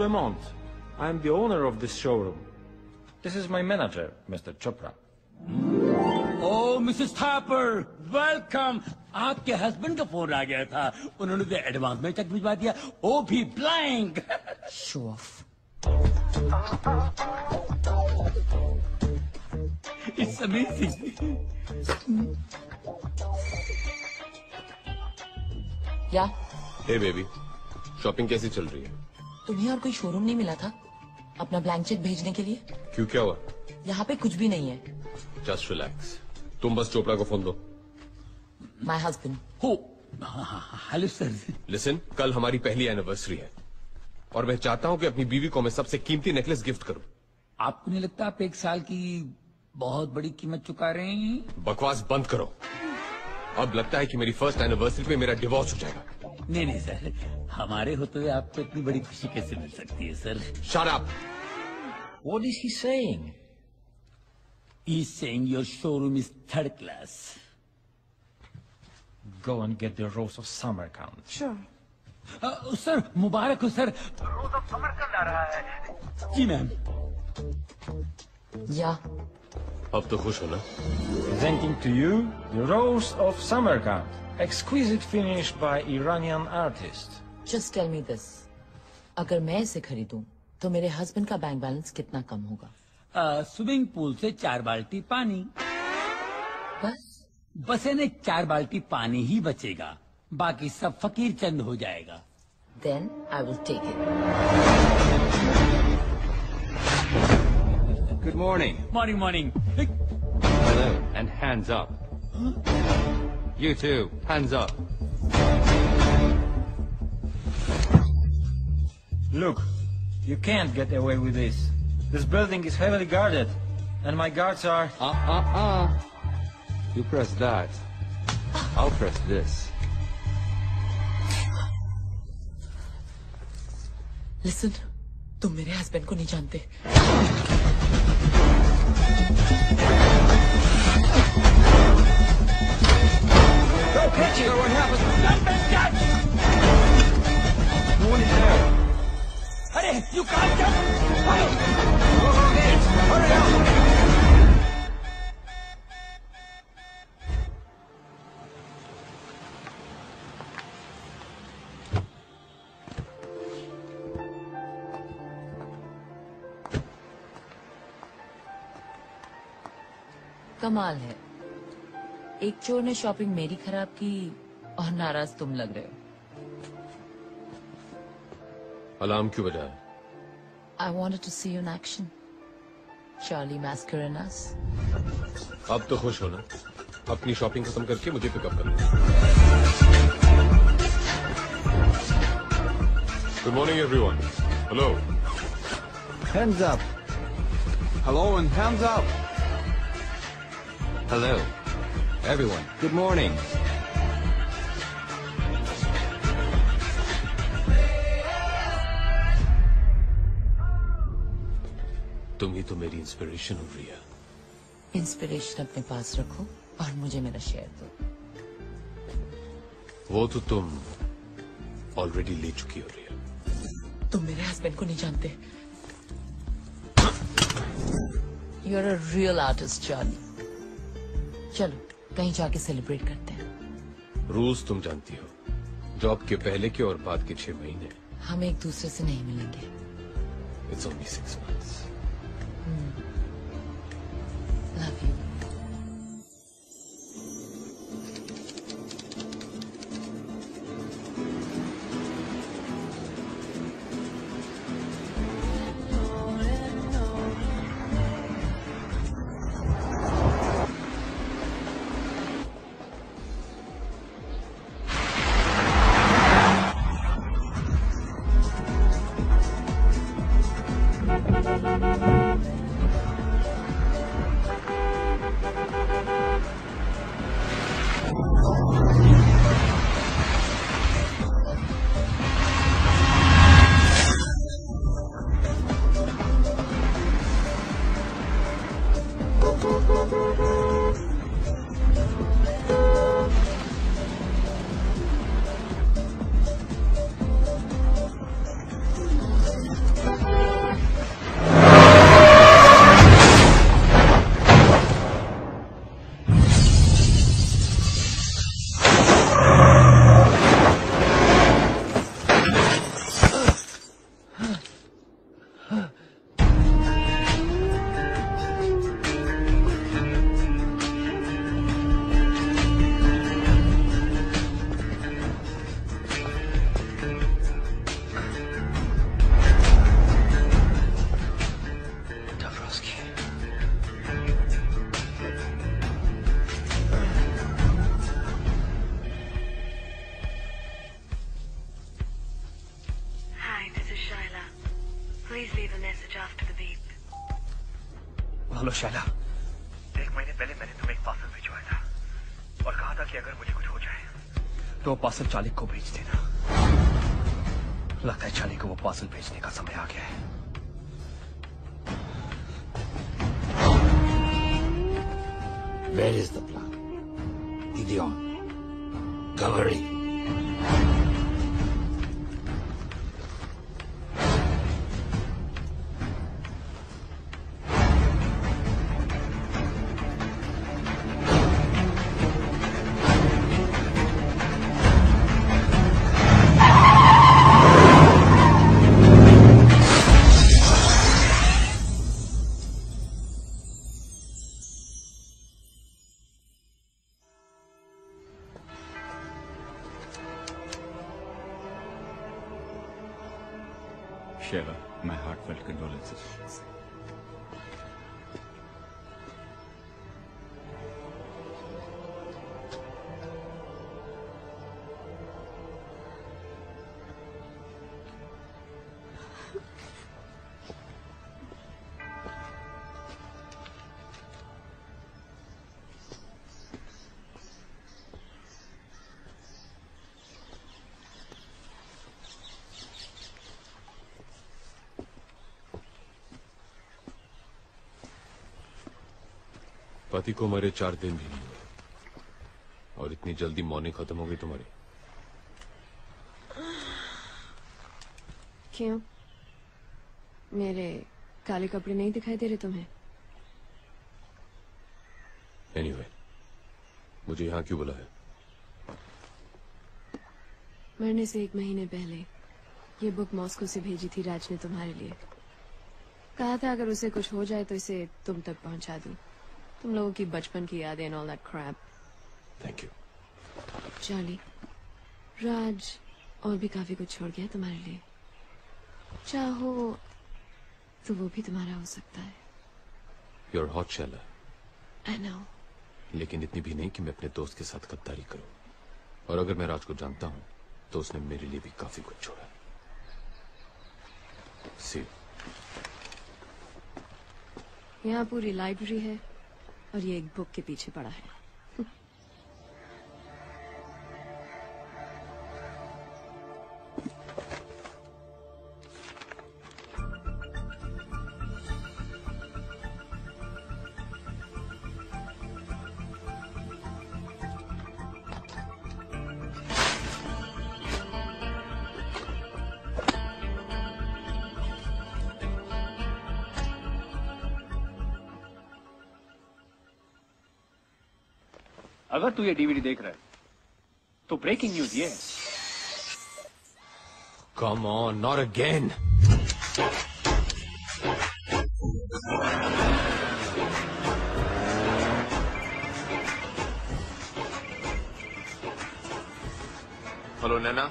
Lemont. I'm the owner of this showroom. This is my manager, Mr. Chopra. Oh, Mrs. Thapar, welcome. आपके husband का phone आ गया था, उन्होंने तो advance में चेक भिजवा दिया, वो भी blank. Show off. It's amazing. क्या? Hey baby, शॉपिंग कैसी चल रही है? तुम्हें और कोई शोरूम नहीं मिला था अपना ब्लैंक चेक भेजने के लिए? क्यों, क्या हुआ? यहाँ पे कुछ भी नहीं है। Just relax. तुम बस चोपड़ा को फोन दो। My husband. हो, हेलो सर। Listen, कल हमारी पहली एनिवर्सरी है और मैं चाहता हूँ कि अपनी बीवी को मैं सबसे कीमती नेकलेस गिफ्ट करूँ। आपको नहीं लगता आप 1 साल की बहुत बड़ी कीमत चुका रहे हैं? बकवास बंद करो। अब लगता है कि मेरी फर्स्ट एनिवर्सरी पे मेरा डिवोर्स हो जाएगा। नहीं सर, हमारे होते हुए आपको इतनी बड़ी खुशी कैसे मिल सकती है sir? Shut up. What is he saying? He's saying your showroom is 3rd class. Go and get the Rose of Samarkand. Sure. Sir मुबारक हो सर। रोज ऑफ समरकंद आ रहा है। जी मैम। या। अब तो खुश हो ना? Presenting to you the Rose of Samarkand, exquisite finish by Iranian artist. Just tell me this. अगर मैं इसे खरीदूं तो मेरे हस्बैंड का बैंक बैलेंस कितना कम होगा? स्विमिंग पूल से 4 बाल्टी पानी। बस यानी 4 बाल्टी पानी ही बचेगा, बाकी सब फकीर चंद हो जाएगा। Then I will take it. Good morning. Morning. Hello, and hands up. You too, hands up. Look, you can't get away with this. This building is heavily guarded, and my guards are... You press that. I'll press this. Listen, तुम मेरे husband को नहीं जानते। Go catch it! What happened? Jump and catch! No one is there. अरे, you can't jump! Go, Gates! Hurry up! कमाल है, एक चोर ने शॉपिंग मेरी खराब की और नाराज तुम लग रहे हो। अलार्म क्यों बजा? I wanted to see you in action. Charlie Mascarenas. अब तो खुश हो ना? अपनी शॉपिंग खत्म करके मुझे पिकअप कर लो। Good morning everyone. Hello. Hands up. Hello and hands up. Hello, everyone. Good morning. तुम ही तो मेरी इंस्पिरेशन हो रही है। इंस्पिरेशन अपने पास रखो और मुझे मेरा शेयर दो। वो तो तुम ऑलरेडी ले चुकी हो रही है। तुम मेरे हस्बैंड को नहीं जानते। You're a real artist, Charlie. चलो कहीं जाके सेलिब्रेट करते हैं। रूल्स तुम जानती हो, जॉब के पहले के और बाद के 6 महीने। हम एक दूसरे से नहीं मिलेंगे। It's only 6 months. Love you. संभालो शैला। 1 महीने पहले मैंने तुम्हें एक पार्सल भिजवाया था और कहा था कि अगर मुझे कुछ हो जाए तो वो पार्सल चालिक को भेज देना। लगता है चालिक को वो पार्सल भेजने का समय आ गया है। Where is the plan? Gideon. Cavalry. Sheva, my heartfelt condolences. पति को मरे 4 दिन भी नहीं हुए और इतनी जल्दी मॉर्निंग खत्म हो गई तुम्हारी। क्यों? मेरे काले कपड़े नहीं दिखाई दे रहे तुम्हें? एनीवे, मुझे यहाँ क्यों बुलाया? मरने से 1 महीने पहले ये बुक मॉस्को से भेजी थी राज ने तुम्हारे लिए। कहा था अगर उसे कुछ हो जाए तो इसे तुम तक पहुंचा दूं। तुम लोगों की बचपन की यादें and all that crap. Thank you. Charlie, Raj और भी काफी कुछ छोड़ गया तुम्हारे लिए। चाहो तो वो भी तुम्हारा हो सकता है। You're hot, Shella. I know. लेकिन इतनी भी नहीं कि मैं अपने दोस्त के साथ गद्दारी करूं। और अगर मैं राज को जानता हूं तो उसने मेरे लिए भी काफी कुछ छोड़ा। See you. यहाँ पूरी लाइब्रेरी है और ये एक बुक के पीछे पड़ा है। अगर तू ये डीवीडी देख रहा है तो ब्रेकिंग न्यूज ये है। Come on, not again. Hello Naina,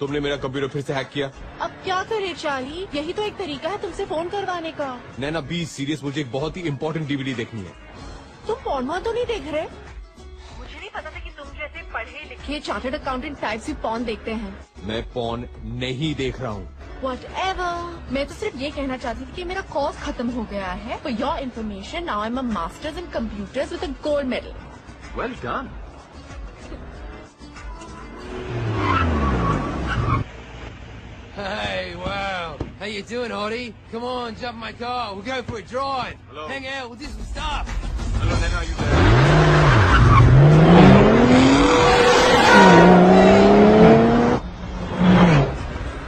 तुमने मेरा कंप्यूटर फिर से हैक किया। अब क्या करे चार्ली, यही तो एक तरीका है तुमसे फोन करवाने का। नैना बी सीरियस, मुझे एक बहुत ही इंपॉर्टेंट डीवीडी देखनी है। तुम पॉर्न तो नहीं देख रहे? मुझे नहीं पता था कि तुम जैसे पढ़े लिखे चार्टर्ड अकाउंटेंट टाइप्स भी पॉर्न देखते हैं। मैं पॉर्न नहीं देख रहा हूँ। Whatever. मैं तो सिर्फ ये कहना चाहती थी कि मेरा कोर्स खत्म हो गया है। For your information, now I'm a master's in computers with a gold medal. Well done. Hey, wow. How you doing, Hottie? Come on, jump in my car. We'll go for a drive. Hello. Hang out, we'll do some stuff. Hello, Nana, are you there?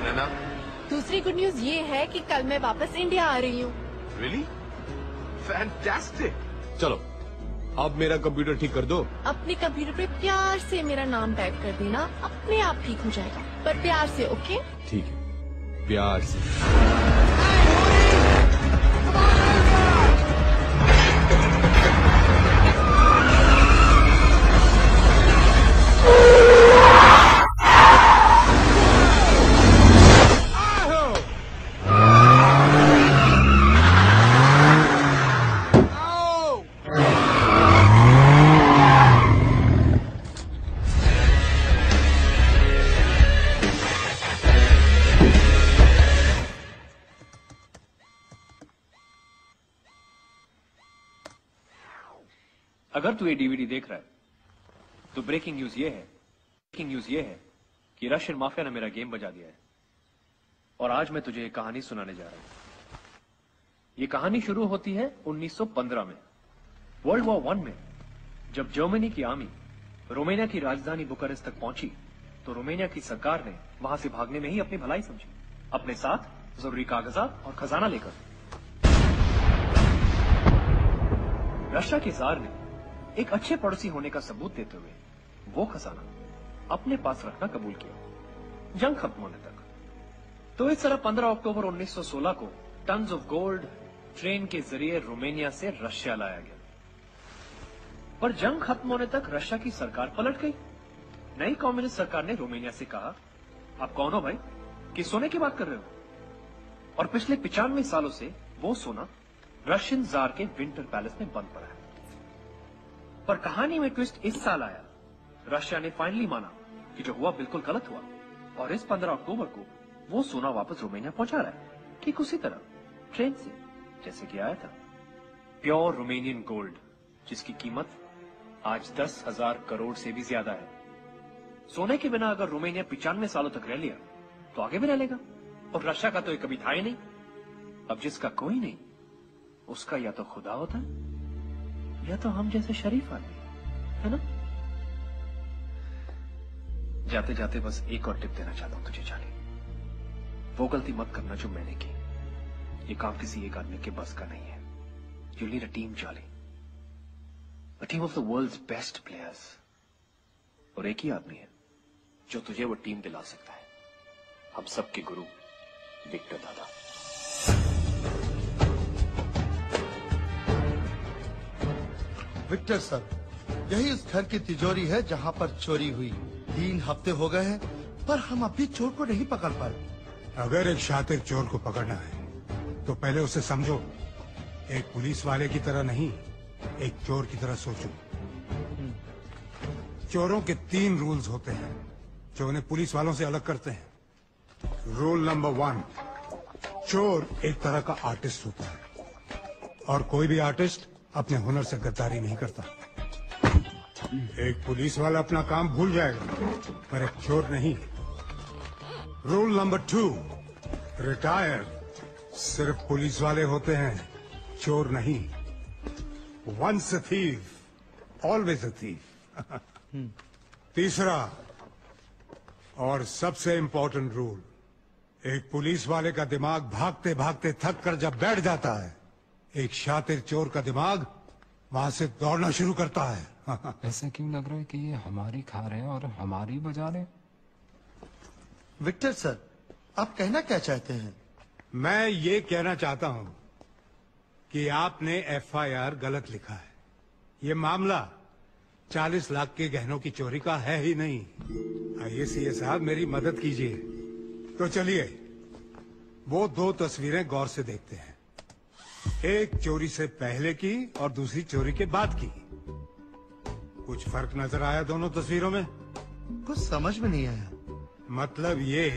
Nana? दूसरी good news ये है कि कल मैं वापस India आ रही हूँ। Really? Fantastic. चलो, अब मेरा कंप्यूटर ठीक कर दो। अपने कंप्यूटर पे प्यार से मेरा नाम टाइप कर देना, अपने आप ठीक हो जाएगा। पर प्यार से, ओके? ठीक है, प्यार से। अगर तू ये डीवीडी देख रहा है तो ब्रेकिंग न्यूज ये है कि रशियन माफिया ने मेरा गेम बजा दिया है और आज मैं तुझे एक कहानी सुनाने जा रहा हूं। ये कहानी शुरू होती है 1915 में, वर्ल्ड वॉर 1 में। जब जर्मनी की आर्मी रोमानिया की राजधानी बुखारेस्ट तक पहुंची तो रोमानिया की सरकार ने वहां से भागने में ही अपनी भलाई समझी, अपने साथ जरूरी कागजात और खजाना लेकर। रशिया के जार ने एक अच्छे पड़ोसी होने का सबूत देते हुए वो खजाना अपने पास रखना कबूल किया, जंग खत्म होने तक। तो इस तरह 15 अक्टूबर 1916 को टन्स ऑफ गोल्ड ट्रेन के जरिए रोमानिया से रशिया लाया गया। पर जंग खत्म होने तक रशिया की सरकार पलट गई। नई कम्युनिस्ट सरकार ने रोमानिया से कहा, आप कौन हो भाई, किस सोने की बात कर रहे हो? और पिछले 95 सालों से वो सोना रशियन जार के विंटर पैलेस में बंद पड़ा है। पर कहानी में ट्विस्ट इस साल आया। रशिया ने फाइनली माना कि जो हुआ बिल्कुल गलत हुआ और इस 15 अक्टूबर को वो सोना वापस रोमानिया पहुंचा रहा है, ठीक उसी तरह ट्रेन से जैसे कि आया था। प्योर रोमानियन गोल्ड, जिसकी कीमत आज 10,000 करोड़ से भी ज्यादा है। सोने के बिना अगर रोमानिया 95 सालों तक रह लिया तो आगे भी रह लेगा, और रशिया का तो ये कभी था ही नहीं। अब जिसका कोई नहीं उसका या तो खुदा होता है या तो हम जैसे शरीफ आदमी, है ना? जाते जाते बस एक और टिप देना चाहता हूं तुझे चार्ली, वो गलती मत करना जो मैंने की। ये काम किसी एक आदमी के बस का नहीं है। You need a team Charlie, a team of the world's best players. और एक ही आदमी है जो तुझे वो टीम दिला सकता है, हम सबके गुरु विक्टर दादा। विक्टर सर, यही उस घर की तिजोरी है जहाँ पर चोरी हुई। 3 हफ्ते हो गए हैं पर हम अभी चोर को नहीं पकड़ पाए। अगर एक शातिर चोर को पकड़ना है तो पहले उसे समझो। एक पुलिस वाले की तरह नहीं, एक चोर की तरह सोचो। चोरों के 3 रूल्स होते हैं जो उन्हें पुलिस वालों से अलग करते हैं। रूल नंबर 1, चोर एक तरह का आर्टिस्ट होता है और कोई भी आर्टिस्ट अपने हुनर से गद्दारी नहीं करता। एक पुलिस वाला अपना काम भूल जाएगा पर एक चोर नहीं। रूल नंबर 2, रिटायर सिर्फ पुलिस वाले होते हैं, चोर नहीं। Once a thief always a thief. तीसरा और सबसे इंपॉर्टेंट रूल, एक पुलिस वाले का दिमाग भागते भागते थक कर जब बैठ जाता है, एक शातिर चोर का दिमाग वहां से दौड़ना शुरू करता है। ऐसा क्यों लग रहा है कि ये हमारी खा रहे हैं और हमारी बजा रहे? विक्टर सर, आप कहना क्या चाहते हैं? मैं ये कहना चाहता हूं कि आपने FIR गलत लिखा है। ये मामला 40 लाख के गहनों की चोरी का है ही नहीं। आइए सीए साहब, मेरी मदद कीजिए। तो चलिए वो 2 तस्वीरें गौर से देखते हैं, एक चोरी से पहले की और दूसरी चोरी के बाद की। कुछ फर्क नजर आया दोनों तस्वीरों में? कुछ समझ में नहीं आया। मतलब ये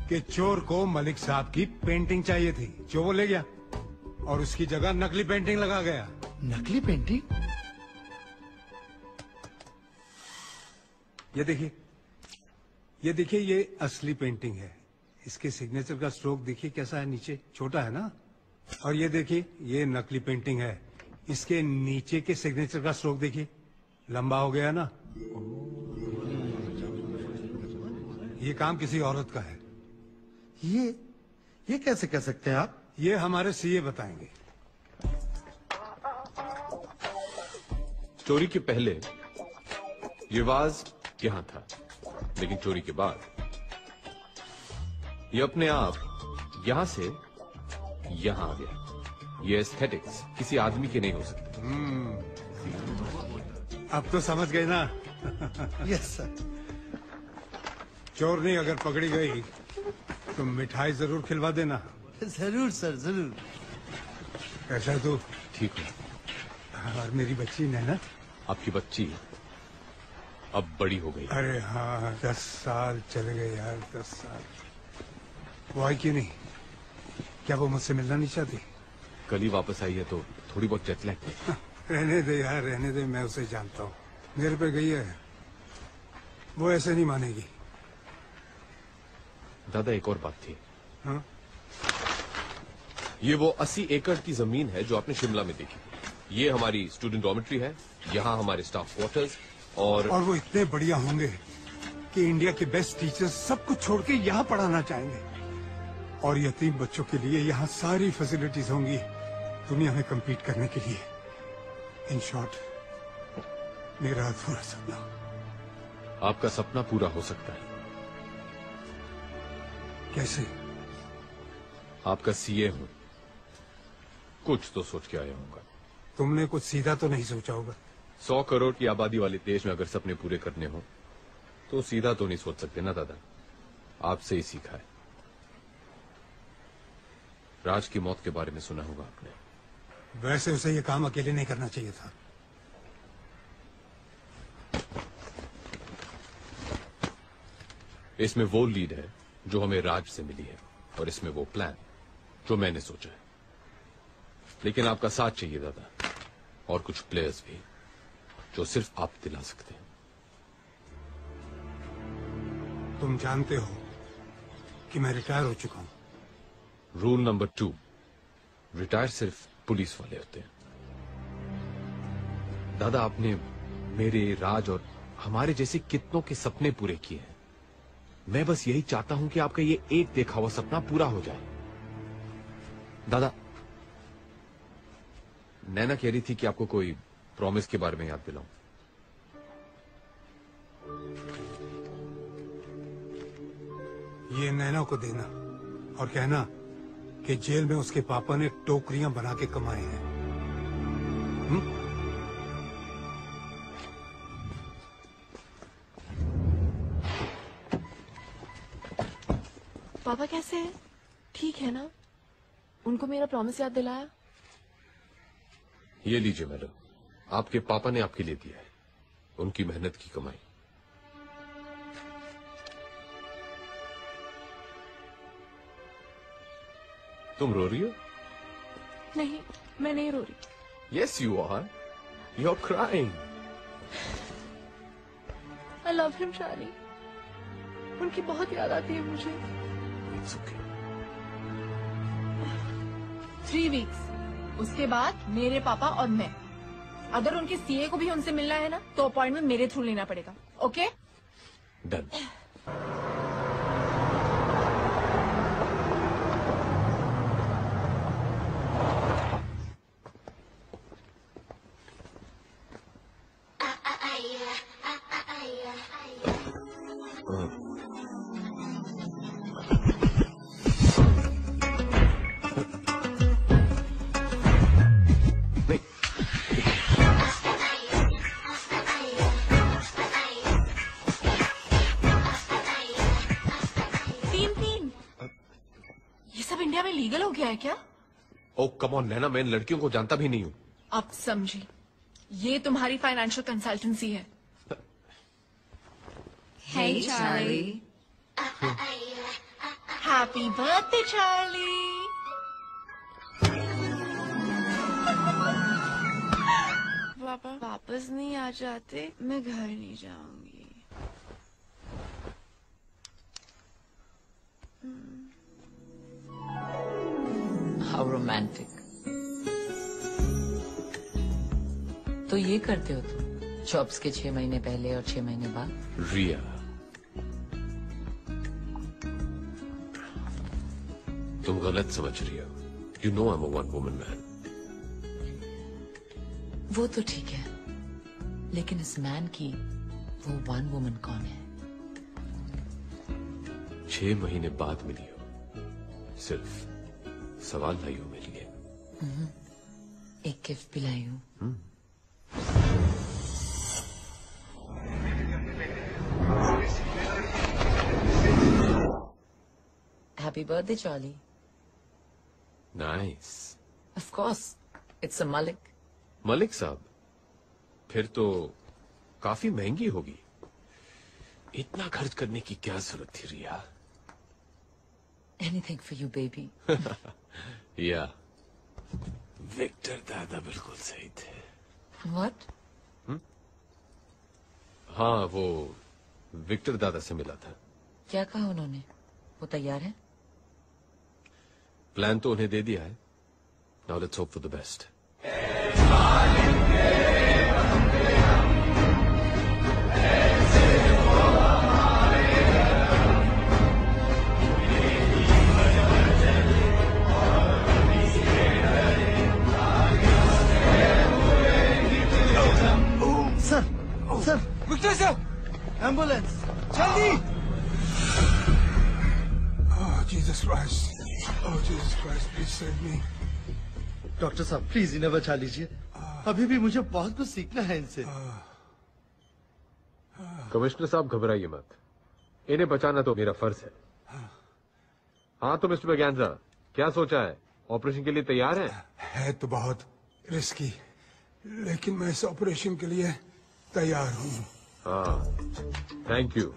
कि चोर को मलिक साहब की पेंटिंग चाहिए थी जो वो ले गया और उसकी जगह नकली पेंटिंग लगा गया। नकली पेंटिंग? ये देखिए ये असली पेंटिंग है। इसके सिग्नेचर का स्ट्रोक देखिए कैसा है, नीचे छोटा है ना। और ये देखिए ये नकली पेंटिंग है, इसके नीचे के सिग्नेचर का स्ट्रोक देखिए, लंबा हो गया ना। ये काम किसी औरत का है। ये कैसे कह सकते हैं आप? ये हमारे सीए बताएंगे। चोरी के पहले ये वाज यहां था, लेकिन चोरी के बाद ये अपने आप यहां से यहां आ गया। ये एस्थेटिक्स किसी आदमी के नहीं हो सकते। अब तो समझ गए ना? Yes sir. चोरनी अगर पकड़ी गई तो मिठाई जरूर खिलवा देना। जरूर सर, जरूर। कैसा है तू? ठीक है। और मेरी बच्ची नैना? आपकी बच्ची अब बड़ी हो गई। अरे हाँ, 10 साल चले गए यार, 10 साल। वो आई क्यों नहीं? क्या वो मुझसे मिलना नहीं चाहती? कल ही वापस आई है तो थोड़ी बहुत जेट लैग। रहने दे यार, रहने दे, मैं उसे जानता हूँ, मेरे पे गई है, वो ऐसे नहीं मानेगी। दादा एक और बात थी। हाँ? ये वो 80 एकड़ की जमीन है जो आपने शिमला में देखी। ये हमारी स्टूडेंट डॉर्मेट्री है, यहाँ हमारे स्टाफ क्वार्टर्स और वो इतने बढ़िया होंगे कि इंडिया के बेस्ट टीचर्स सब कुछ छोड़ के यहाँ पढ़ाना चाहेंगे, और यतीम बच्चों के लिए यहाँ सारी फैसिलिटीज होंगी दुनिया में compete करने के लिए। इन शॉर्ट, मेरा अधूरा सपना। आपका सपना पूरा हो सकता है। कैसे? आपका सीए हूं, कुछ तो सोच के आया हूँ। तुमने कुछ सीधा तो नहीं सोचा होगा। 100 करोड़ की आबादी वाले देश में अगर सपने पूरे करने हो तो सीधा तो नहीं सोच सकते ना दादा। आपसे ही सीखा है। राज की मौत के बारे में सुना होगा आपने। वैसे उसे ये काम अकेले नहीं करना चाहिए था। इसमें वो लीड है जो हमें राज से मिली है, और इसमें वो प्लान जो मैंने सोचा है। लेकिन आपका साथ चाहिए दादा, और कुछ प्लेयर्स भी जो सिर्फ आप दिला सकते हैं। तुम जानते हो कि मैं रिटायर हो चुका हूं। रूल नंबर 2, रिटायर सिर्फ पुलिस वाले होते हैं। दादा आपने मेरे, राज और हमारे जैसे कितनों के सपने पूरे किए हैं। मैं बस यही चाहता हूं कि आपका ये एक देखा हुआ सपना पूरा हो जाए। दादा, नैना कह रही थी कि आपको कोई प्रॉमिस के बारे में याद दिलाऊं। ये नैना को देना और कहना कि जेल में उसके पापा ने टोकरियां बना के कमाए हैं। पापा कैसे हैं? ठीक है ना? उनको मेरा प्रॉमिस याद दिलाया? ये लीजिए मैडम, आपके पापा ने आपके लिए दिया है, उनकी मेहनत की कमाई। तुम रो रही हो? नहीं, मैं नहीं रो रही। Yes, you are. You're crying. I love him, शानी। उनकी बहुत याद आती है मुझे। It's okay. 3 weeks, उसके बाद मेरे पापा और मैं। अगर उनके सीए को भी उनसे मिलना है ना, तो अपॉइंटमेंट मेरे थ्रू लेना पड़ेगा। ओके? Done. लीगल हो गया है क्या? ओ कम ऑन नैना, मैं इन लड़कियों को जानता भी नहीं हूँ। अब समझी, ये तुम्हारी फाइनेंशियल कंसल्टेंसी है। Hey Charlie. Happy birthday Charlie. पापा वापस नहीं आ जाते, मैं घर नहीं जाऊंगी। How romantic. तो ये करते हो तुम जॉब्स के 6 महीने पहले और 6 महीने बाद? रिया, तुम गलत समझ रही हो। You know I'm a one woman man. वो तो ठीक है, लेकिन इस मैन की वो वन वुमन कौन है? 6 महीने बाद मिली हो, सिर्फ सवाल लाई हो मेरे लिए। एक गिफ्ट भी लाई हूँ। Happy birthday, Charlie. Nice. Of course, it's a Malik. Malik साहब, फिर तो काफी महंगी होगी। इतना खर्च करने की क्या जरूरत थी रिया? Anything for you, baby. या, विक्टर दादा बिल्कुल सही थे। What? हाँ, वो विक्टर दादा से मिला था। क्या कहा उन्होंने? वो तैयार है? प्लान तो उन्हें दे दिया है। Now let's hope for the best. Sir Victor sir, ambulance जल्दी! Oh, Jesus Christ. Oh, Jesus Christ, please save me. Doctor साहब प्लीज इन्हें बचा लीजिए। अभी भी मुझे बहुत कुछ सीखना है इनसे। कमिश्नर साहब घबराइए मत, इन्हें बचाना तो मेरा फर्ज है। हाँ तो मिस्टर बैगैंजा, क्या सोचा है? ऑपरेशन के लिए तैयार है? है तो बहुत रिस्की, लेकिन मैं इस ऑपरेशन के लिए तैयार हूँ। हाँ, थैंक यू।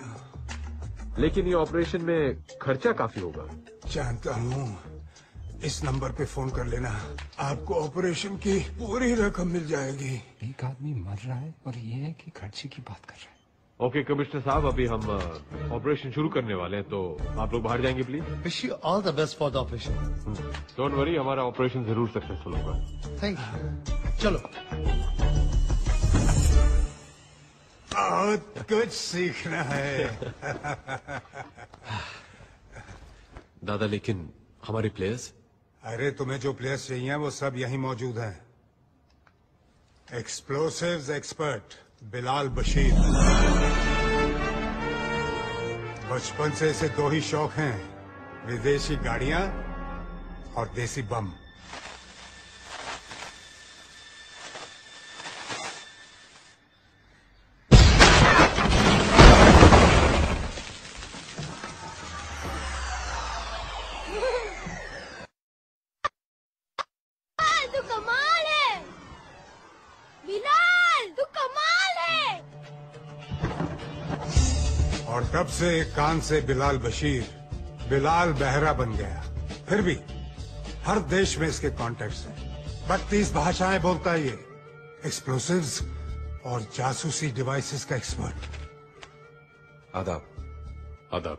लेकिन ये ऑपरेशन में खर्चा काफी होगा। जानता हूँ, इस नंबर पे फोन कर लेना, आपको ऑपरेशन की पूरी रकम मिल जाएगी। एक आदमी मर रहा है और ये है कि खर्चे की बात कर रहा है। ओके कमिश्नर साहब, अभी हम ऑपरेशन शुरू करने वाले हैं, तो आप लोग बाहर जाएंगे please. Wish you all the best for the operation. Don't worry, हमारा ऑपरेशन जरूर सक्सेसफुल होगा। Thank you. चलो। बहुत कुछ सीखना है। दादा, लेकिन हमारे प्लेयर्स? अरे तुम्हें जो प्लेयर्स चाहिए वो सब यहीं मौजूद हैं। Explosives expert Bilal Bashir. बचपन से इसे दो ही शौक हैं, विदेशी गाड़ियां और देसी बम। तू कमाल है बिलाल, तू कमाल है। और तब से एक कान से बिलाल बशीर बिलाल बहरा बन गया। फिर भी हर देश में इसके कॉन्टेक्ट्स हैं। 32 भाषाएं बोलता है ये। एक्सप्लोसिव्स और जासूसी डिवाइसेस का एक्सपर्ट। आदाब। आदाब।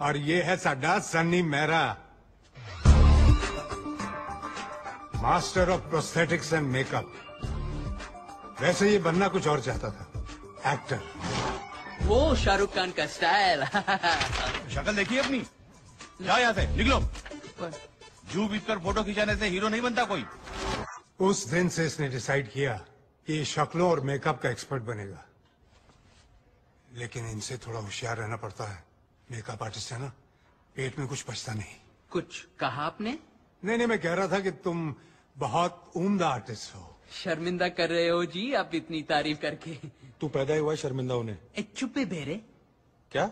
और ये है साडा Sunny Mehra, master of prosthetics and makeup. वैसे ये बनना कुछ और चाहता था, एक्टर। वो शाहरुख खान का स्टाइल। शक्ल देखिए अपनी। जाओ यहाँ से, निकलो। जू बीत कर फोटो खिंचाने से हीरो नहीं बनता कोई। उस दिन से इसने डिसाइड किया कि ये शक्लों और मेकअप का एक्सपर्ट बनेगा। लेकिन इनसे थोड़ा होशियार रहना पड़ता है। मेकअप आर्टिस्ट है ना, पेट में कुछ बचता नहीं। कुछ कहा आपने? नहीं, मैं कह रहा था कि तुम बहुत उम्दा आर्टिस्ट हो। शर्मिंदा कर रहे हो जी आप इतनी तारीफ करके। तू पैदा हुआ है शर्मिंदा होने। चुप्पे बेरे। क्या?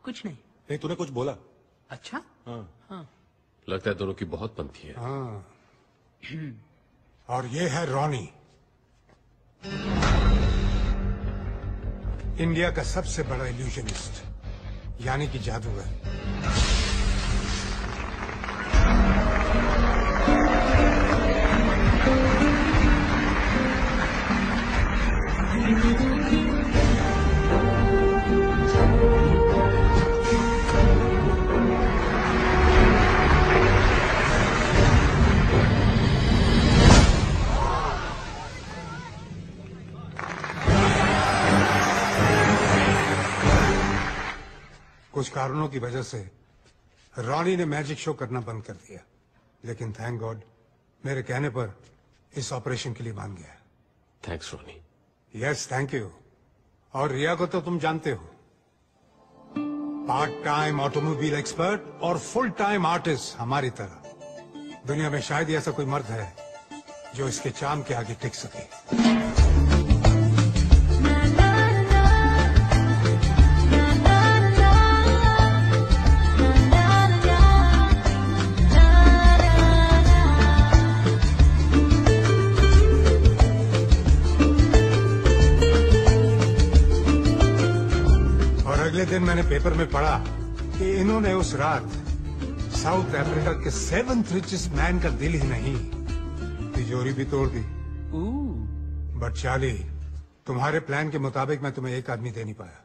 कुछ नहीं। नहीं, तूने कुछ बोला। अच्छा? हाँ। लगता है दोनों की बहुत बनती है। हाँ। और ये है रॉनी, इंडिया का सबसे बड़ा इल्यूजनिस्ट, यानी कि जादूगर। कुछ कारणों की वजह से रॉनी ने मैजिक शो करना बंद कर दिया, लेकिन थैंक गॉड मेरे कहने पर इस ऑपरेशन के लिए मान गया। Thanks Ronnie. Yes, thank you. और रिया को तो तुम जानते हो, पार्ट टाइम ऑटोमोबाइल एक्सपर्ट और फुल टाइम आर्टिस्ट हमारी तरह। दुनिया में शायद ही ऐसा कोई मर्द है जो इसके चाम के आगे टिक सके। अगले दिन मैंने पेपर में पढ़ा कि इन्होंने उस रात साउथ अफ्रीका के 7th रिचेस्ट मैन का दिल ही नहीं, तिजोरी भी तोड़ दी। बट चार्ली, तुम्हारे प्लान के मुताबिक मैं तुम्हें एक आदमी दे नहीं पाया।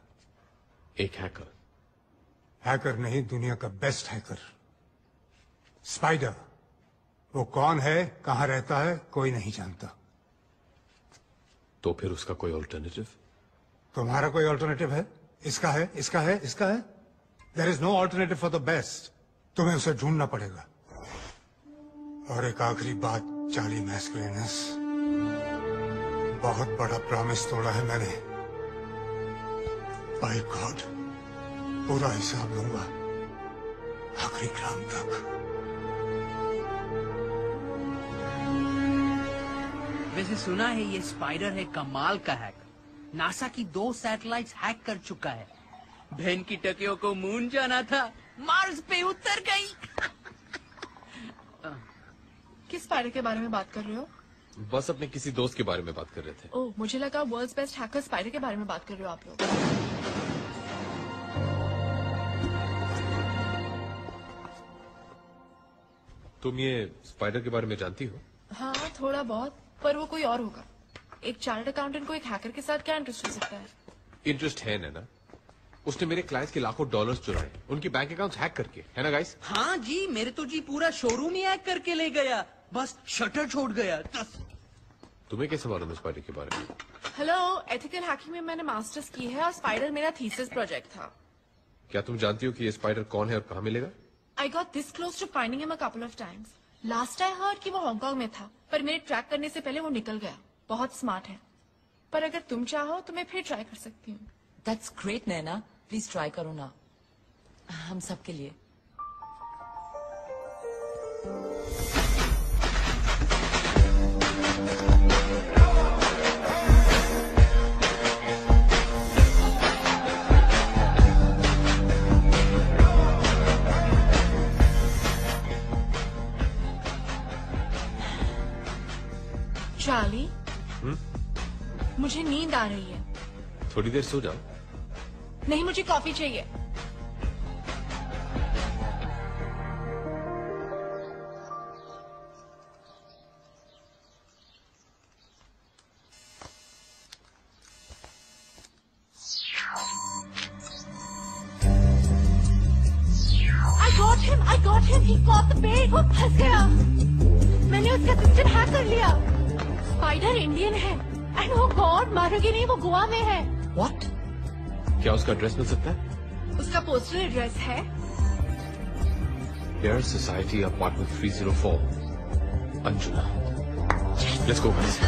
एक हैकर? हैकर नहीं, दुनिया का बेस्ट हैकर, स्पाइडर। वो कौन है, कहां रहता है, कोई नहीं जानता। तो फिर उसका कोई ऑल्टरनेटिव? तुम्हारा कोई ऑल्टरनेटिव है? इसका है, इसका है, इसका है? There is no alternative for the best. तुम्हें उसे ढूंढना पड़ेगा। और एक आखिरी बात, चार्ली मैस्कुलिनस, बहुत बड़ा प्रॉमिस तोड़ा है मैंने। बाय गॉड, पूरा हिसाब लूंगा आखिरी ग्राम तक। वैसे सुना है ये स्पाइडर है कमाल का हैकर। नासा की 2 सैटेलाइट्स हैक कर चुका है। बहन की टकियों को मून जाना था, मार्स पे उतर गई। किस स्पाइडर के बारे में बात कर रहे हो? बस अपने किसी दोस्त के बारे में बात कर रहे थे। ओह, मुझे लगा वर्ल्ड्स बेस्ट हैकर स्पाइडर के बारे में बात कर रहे हो आप लोग। तुम ये स्पाइडर के बारे में जानती हो? हाँ, थोड़ा बहुत, पर वो कोई और होगा। एक चार्टर्ड अकाउंटेंट को एक हैकर के साथ क्या इंटरेस्ट हो सकता है? इंटरेस्ट है ना? उसने मेरे क्लाइंट्स के लाखों डॉलर्स चुराए, उनकी बैंक अकाउंट्स हैक करके, है ना गाइस? हाँ जी, मेरे तो जी पूरा शोरूम ही हैक करके ले गया, बस शटर छोड़ गया। तुम्हें कैसे मालूम है स्पाइडर के बारे में? हेलो, एथिकल हैकिंग में मैंने मास्टर्स की है और स्पाइडर मेरा थीसिस प्रोजेक्ट था। क्या तुम जानती हो कि ये स्पाइडर कौन है और कहाँ मिलेगा? I got this close to finding him a couple of times. Last I heard कि वो हांगकांग में था, पर मेरे ट्रैक करने से पहले वो निकल गया। बहुत स्मार्ट है, पर अगर तुम चाहो तो मैं फिर ट्राई कर सकती हूँ। That's great, Naina, please try करो ना, हम सबके लिए। चार्ली, मुझे नींद आ रही है। थोड़ी देर सो जाओ। नहीं, मुझे कॉफी चाहिए। I got him. He caught the bait. वो फंस गया। मैंने उसका सिस्टम हैक कर लिया। स्पाइडर इंडियन है। एंड वो गॉड, मारोगे नहीं, वो गोवा में है। What? क्या उसका एड्रेस मिल सकता है? उसका पोस्टल एड्रेस है Air Society Apartment 304, Anjuna. Let's go, guys.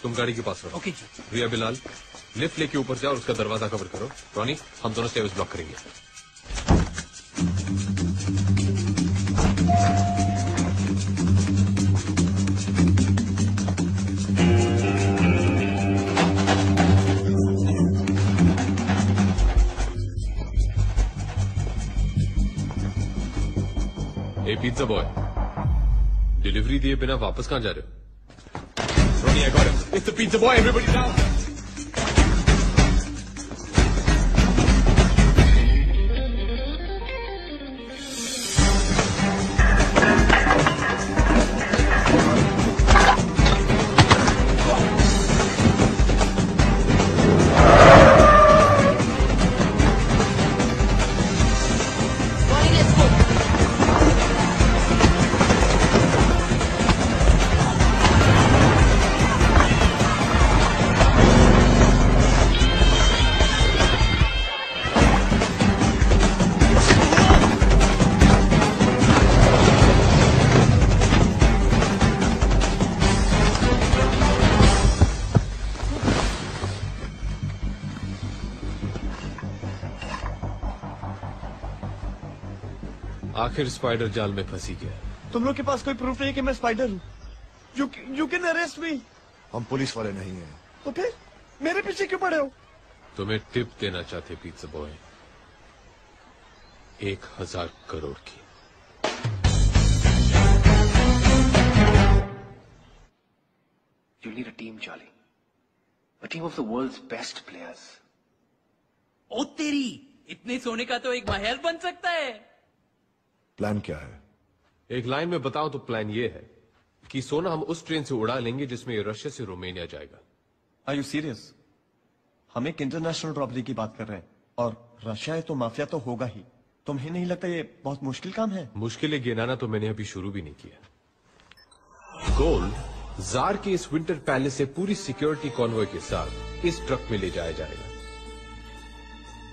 तुम गाड़ी के पास रहो। ओके जी। रिया बिलाल, लिफ्ट लेके ऊपर जाओ और उसका दरवाजा कवर करो। रॉनी, हम दोनों स्टेयर्स ब्लॉक करेंगे। ए पिज्जा बॉय, डिलीवरी दिए बिना वापस कहाँ जा रहे हो? Ronnie, I got him. It's the pizza boy. Everybody down. आखिर स्पाइडर जाल में फंसी गया। तुम लोग के पास कोई प्रूफ नहीं कि मैं स्पाइडर हूँ? यू कैन अरेस्ट मी। हम पुलिस वाले नहीं हैं। तो फिर मेरे पीछे क्यों पड़े हो? तुम्हें टिप देना चाहते पिज़्ज़ा बॉय, 1000 करोड़ की। You need a team, Charlie. A team of the world's best players. ओ तेरी, इतने सोने का तो एक महल बन सकता है। प्लान क्या है? एक लाइन में बताओ तो प्लान ये है कि सोना हम उस ट्रेन से उड़ा लेंगे जिसमें ये रशिया से रोमानिया जाएगा। Are you serious? हम एक इंटरनेशनल रॉबरी की बात कर रहे हैं और रशिया है तो माफिया तो होगा ही। तुम्हें नहीं लगता ये बहुत मुश्किल काम है? मुश्किलें गिनाना तो मैंने अभी शुरू भी नहीं किया। गोल्ड जार के इस विंटर पैलेस से पूरी सिक्योरिटी कॉन्वॉय के साथ इस ट्रक में ले जाया जाएगा।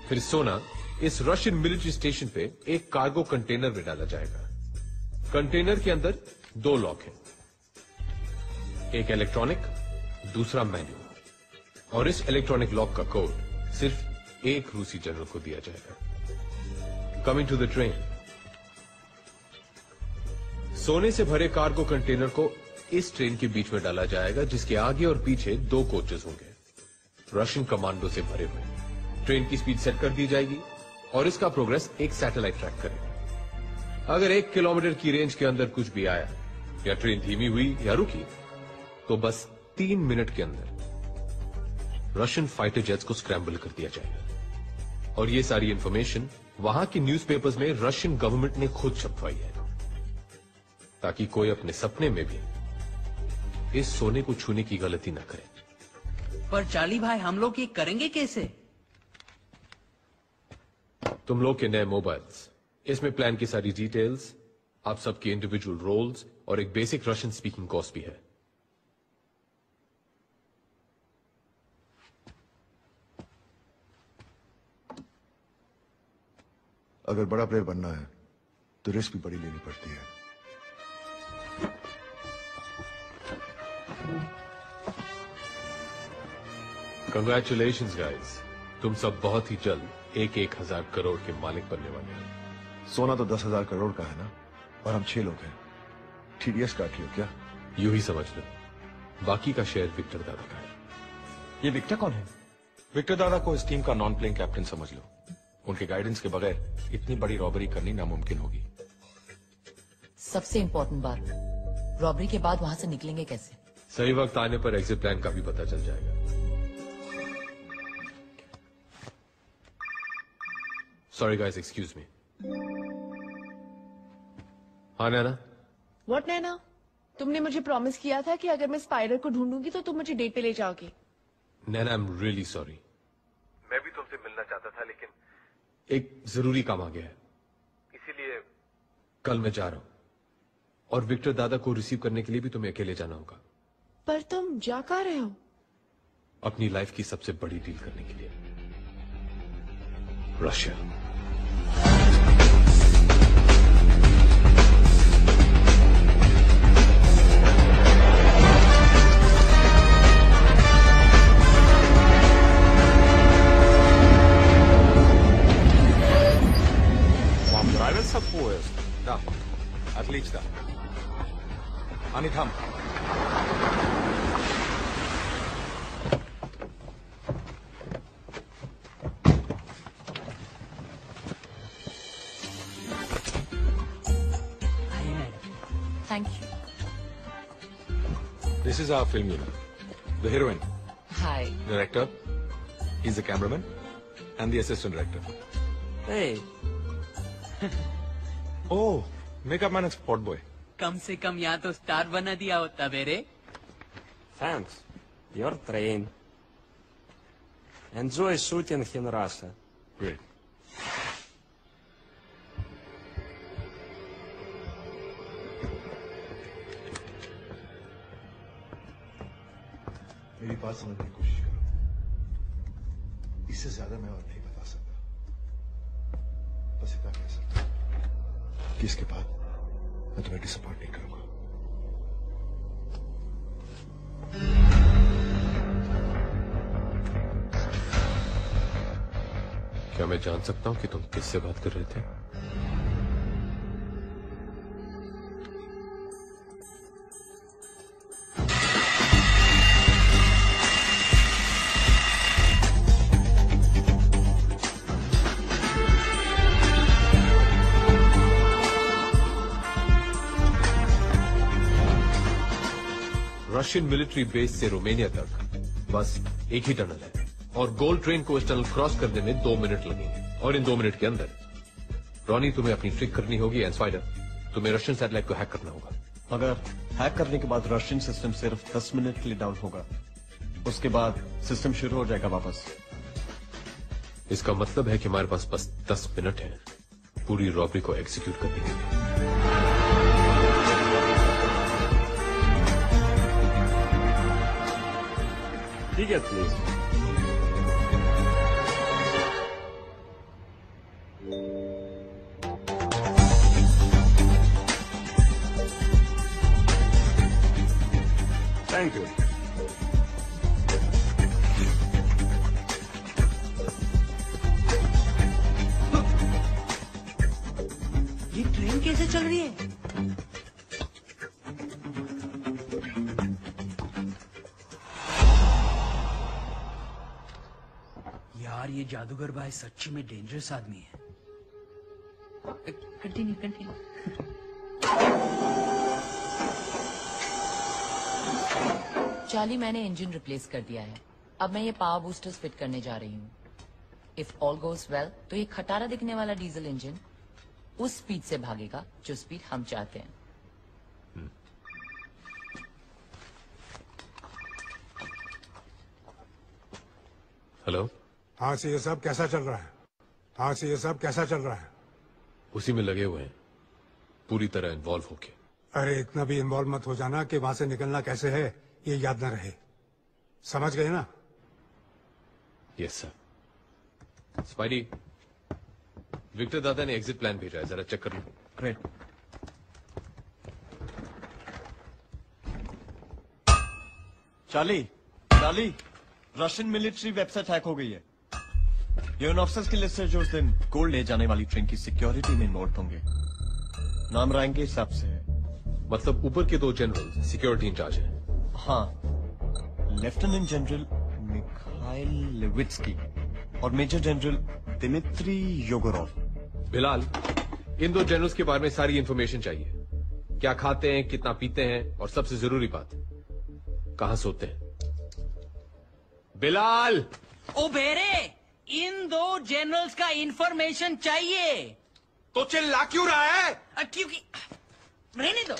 फिर सोना इस रशियन मिलिट्री स्टेशन पे एक कार्गो कंटेनर में डाला जाएगा। कंटेनर के अंदर 2 लॉक हैं, एक इलेक्ट्रॉनिक, दूसरा मैनुअल। और इस इलेक्ट्रॉनिक लॉक का कोड सिर्फ एक रूसी जनरल को दिया जाएगा। Coming to the train. सोने से भरे कार्गो कंटेनर को इस ट्रेन के बीच में डाला जाएगा, जिसके आगे और पीछे 2 कोचेस होंगे रशियन कमांडो से भरे हुए। ट्रेन की स्पीड सेट कर दी जाएगी और इसका प्रोग्रेस एक सैटेलाइट ट्रैक करेगा। अगर 1 किलोमीटर की रेंज के अंदर कुछ भी आया या ट्रेन धीमी हुई या रुकी तो बस 3 मिनट के अंदर रशियन फाइटर जेट्स को स्क्रैम्बल कर दिया जाएगा। और ये सारी इंफॉर्मेशन वहां की न्यूज़पेपर्स में रशियन गवर्नमेंट ने खुद छपवाई है, ताकि कोई अपने सपने में भी इस सोने को छूने की गलती ना करे। पर चार्ली भाई, हम लोग ये करेंगे कैसे? तुम लोग के नए मोबाइल्स, इसमें प्लान की सारी डिटेल्स, आप सबके इंडिविजुअल रोल्स और एक बेसिक रशियन स्पीकिंग कोर्स भी है। अगर बड़ा प्लेयर बनना है तो रिस्क भी बड़ी लेनी पड़ती है। कंग्रेचुलेशंस गाइस, तुम सब बहुत ही जल्द 1000 करोड़ के मालिक बनने वाले हैं। सोना तो 10,000 करोड़ का है ना, और हम 6 लोग हैं। TDS काट लियो क्या? यूं ही समझ लो, बाकी का शेयर विक्टर दादा का है। ये विक्टर कौन है? विक्टर दादा को इस टीम का नॉन प्लेइंग कैप्टन समझ लो। उनके गाइडेंस के बगैर इतनी बड़ी रॉबरी करनी नामुमकिन होगी। सबसे इम्पोर्टेंट बात, रॉबरी के बाद वहां से निकलेंगे कैसे? सही वक्त आने पर एग्जिट प्लान का भी पता चल जाएगा। Sorry guys, excuse me. हाँ नैना? व्हाट नैना? तुमने मुझे प्रॉमिस किया था कि अगर मैं स्पाइडर को ढूंढूंगी तो तुम मुझे डेट पे ले जाओगे। नैना, आई एम रियली सॉरी। मैं भी तुमसे मिलना चाहता था, लेकिन एक जरूरी काम आ गया है, इसीलिए कल मैं जा रहा हूं। और विक्टर दादा को रिसीव करने के लिए भी तुम्हें अकेले जाना होगा। पर तुम जा कहाँ रहे हो? अपनी लाइफ की सबसे बड़ी डील करने के लिए, Russia. Vorerst. Da. Отлично. Они там. Thank you. This is our film unit. The heroine. Hi. Director. He's the cameraman. And the assistant director. Hey. Oh, makeup man and spot boy. कम से कम यहाँ तो स्टार बना दिया होता मेरे। Thanks. Your train. Enjoy shooting in Russia. Great. मेरी बात समझने की कोशिश करो। इससे ज्यादा मैं और नहीं बता सकता। बस इतना कह सकता हूं कि इसके बाद मैं तुम्हें डिसअपॉइंट नहीं करूंगा। क्या मैं जान सकता हूं कि तुम किससे बात कर रहे थे? रशियन मिलिट्री बेस से रोमानिया तक बस एक ही टनल है और गोल्ड ट्रेन को इस टनल क्रॉस करने में 2 मिनट लगेंगे और इन 2 मिनट के अंदर रॉनी तुम्हें अपनी ट्रिक करनी होगी एंड स्पाइडर तुम्हें रशियन सैटेलाइट को हैक करना होगा। अगर हैक करने के बाद रशियन सिस्टम सिर्फ 10 मिनट के लिए डाउन होगा, उसके बाद सिस्टम शुरू हो जाएगा वापस। इसका मतलब है कि हमारे पास बस 10 मिनट है पूरी रॉबरी को एग्जीक्यूट करने के लिए। ठीक है प्लीज। Thank you. ये ट्रेन कैसे चल रही है? यार ये जादूगर भाई सच्ची में डेंजरस आदमी है। Continue continue. चार्ली, मैंने इंजन रिप्लेस कर दिया है। अब मैं ये पावर बूस्टर्स फिट करने जा रही हूँ। इफ ऑल गोज वेल तो ये खटारा दिखने वाला डीजल इंजन उस स्पीड से भागेगा जो स्पीड हम चाहते हैं। हेलो। हाँ से ये सब कैसा चल रहा है? हाँ से ये सब कैसा चल रहा है? उसी में लगे हुए हैं पूरी तरह इन्वॉल्व होके। अरे इतना भी इन्वॉल्व मत हो जाना कि वहां से निकलना कैसे है ये याद न रहे। समझ गए ना? Yes sir. स्पाइडी, विक्टर दादा ने एग्जिट प्लान भेजा है, जरा चेक कर लो। Great. Charlie, Charlie, Russian military website hack हो गई है। यूएन ऑफिसर्स की लिस्ट है जो उस दिन गोल्ड ले जाने वाली ट्रेन की सिक्योरिटी में इन्वॉल्व होंगे। नाम रैंक के हिसाब से है। मतलब ऊपर के 2 जनरल सिक्योरिटी इंचार्ज है? हाँ, लेफ्टिनेंट जनरल मिखाइल लेविट्स्की और मेजर जनरल दिमित्री योगोरोव। बिलाल, इन 2 जनरल्स के बारे में सारी इंफॉर्मेशन चाहिए। क्या खाते हैं, कितना पीते हैं और सबसे जरूरी बात, कहां सोते हैं। बिलाल! ओ बेरे, इन 2 जनरल्स का इंफॉर्मेशन चाहिए। तो चिल्ला क्यों रहा है? क्योंकि रहने दो।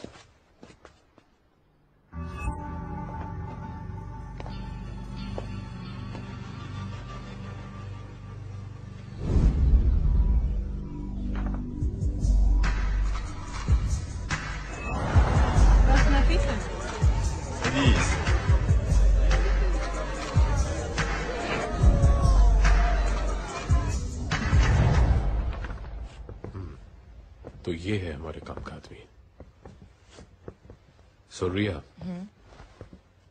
तो ये है हमारे काम का आदमी। सो रिया,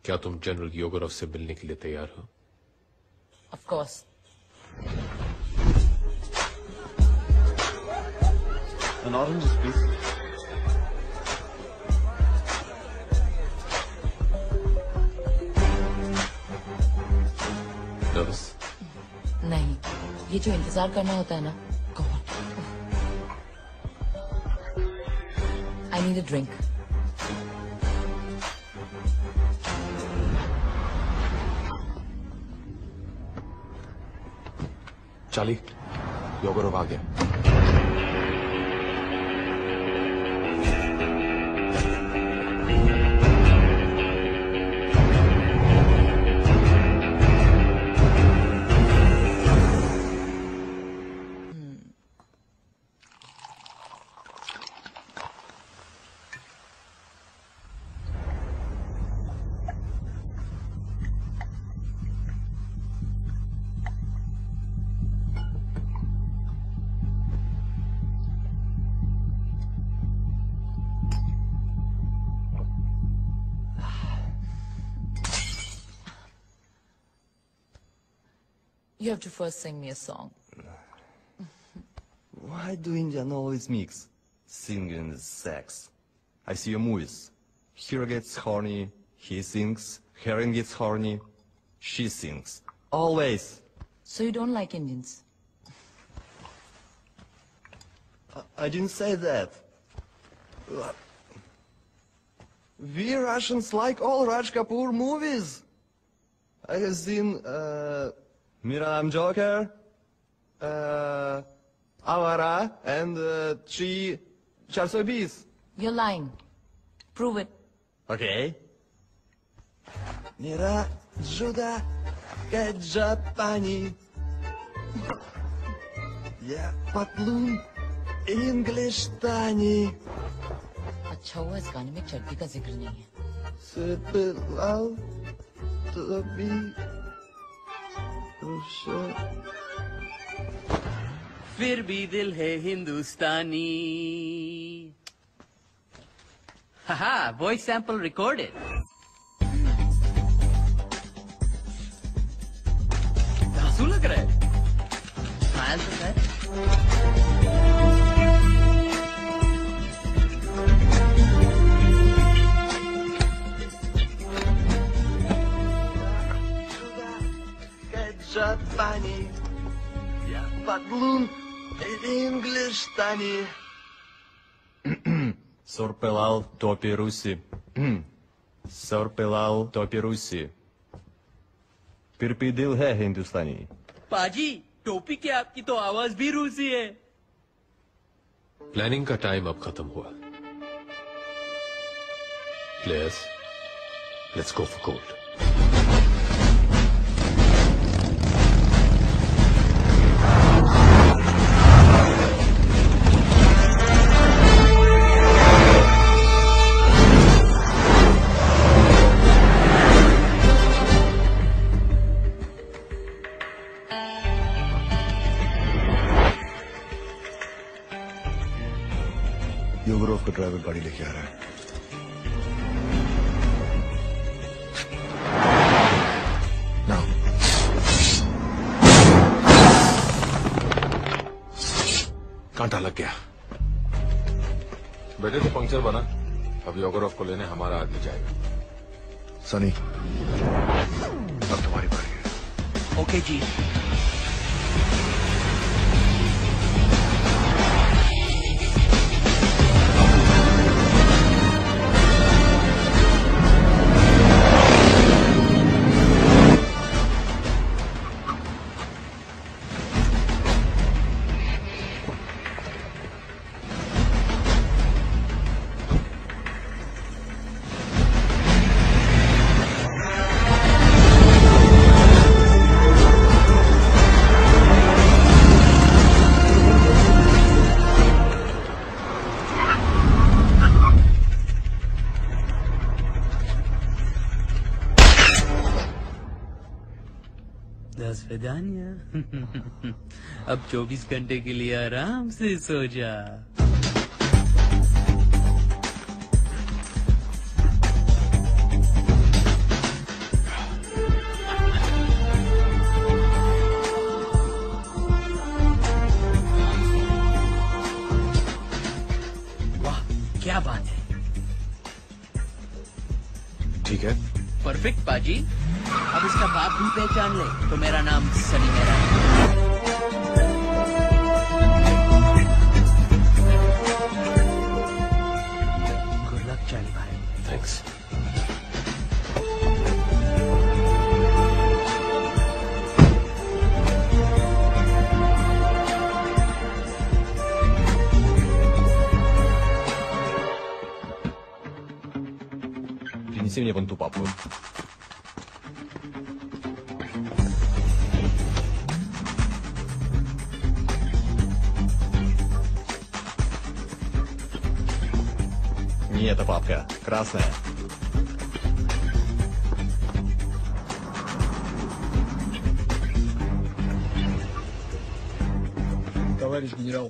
क्या तुम जनरल योगोरोव से मिलने के लिए तैयार हो? Of course. An orange, please. Nervous? नहीं, ये जो इंतजार करना होता है ना, I need a drink. Charlie, Yegorov आ गया। You have to first sing me a song. Why do Indians always mix singing and sex? I see your movies. Hero gets horny, he sings. Heroine gets horny, she sings. Always. So you don't like Indians? I didn't say that. We Russians like all Raj Kapoor movies. I have seen Mera Naam Joker, Avara, and 420. You're lying. Prove it. Okay. Mera Juda Kajapani. Ya Patloon English Tani. अच्छा हुआ इस गाने में चड्डी का जिक्र नहीं है। Sebelah tepi Rusia. फिर भी दिल है हिंदुस्तानी। हाहा, वॉइस सैंपल रिकॉर्डेड। धांसू लग रहा है। स्माइल तो है। Japani, ya Patloon English Tani. Sorpelal topi Rusi. Sorpelal topi Rusi. फिर भी दिल है हिंदुस्तानी। पाजी, टोपी के आपकी तो आवाज भी रूसी है। प्लानिंग का टाइम अब खत्म हुआ। Players, let's go for gold. Yegorov का ड्राइवर गाड़ी लेके आ रहा है। Now. कांटा लग गया। बेटे तो पंक्चर बना। अब योगरोव को लेने हमारा आदमी जाएगा। सनी, अब तुम्हारी बारी है। ओके जी। विदानिया। अब 24 घंटे के लिए आराम से सो जा। वाह, क्या बात है। ठीक है, परफेक्ट पाजी। अब इसका बाप भी पहचान ले तो मेरा नाम सनी मेरा है। गुड लक चाली भाई। थैंक्स। Принеси мне вон ту папку. Не эта папка, красная. Товарищ генерал.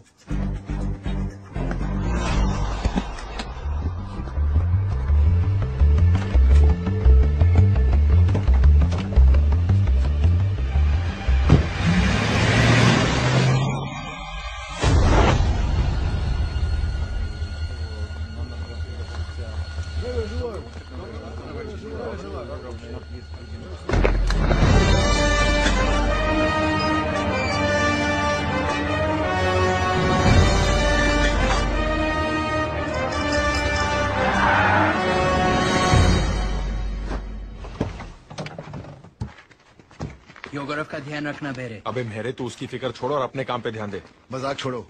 योगरव का ध्यान रखना बेरे। अबे मेरे तो उसकी फिक्र छोड़ो और अपने काम पे ध्यान दे। मजाक छोड़ो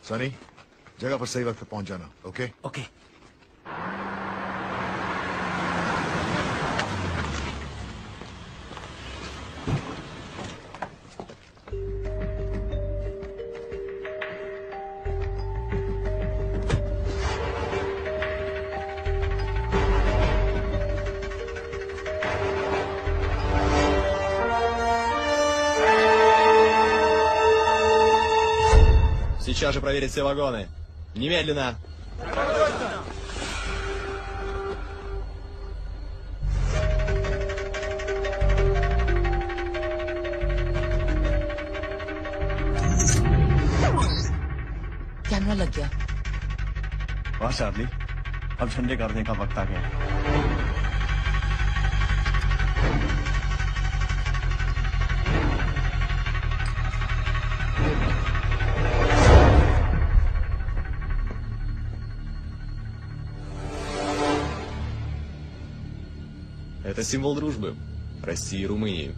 सनी, जगह पर सही वक्त पे पहुंच जाना। Okay okay. Сейчас же проверить все вагоны. Немедленно. कैमरा लग गया। वाह चार्ली, अब झंडे करने का वक्त आ गया। Это символ дружбы России и Румынии.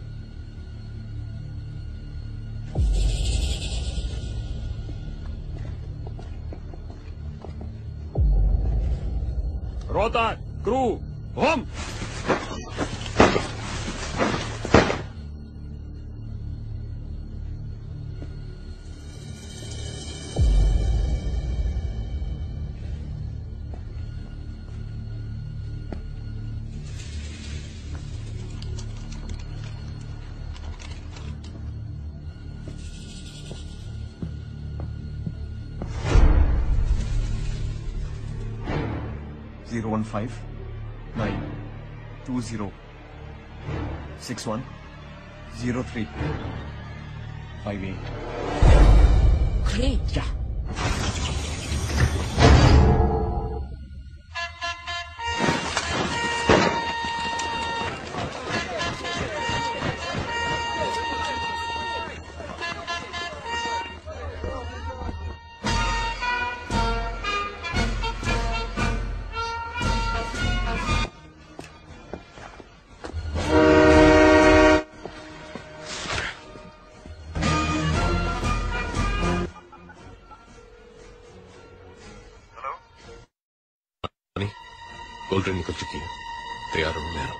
Рота, кру, гом! Zero 15 9 20 61 03 58. Great. Yeah. Cold drink निकल चुकी है, तैयार हूं मैं।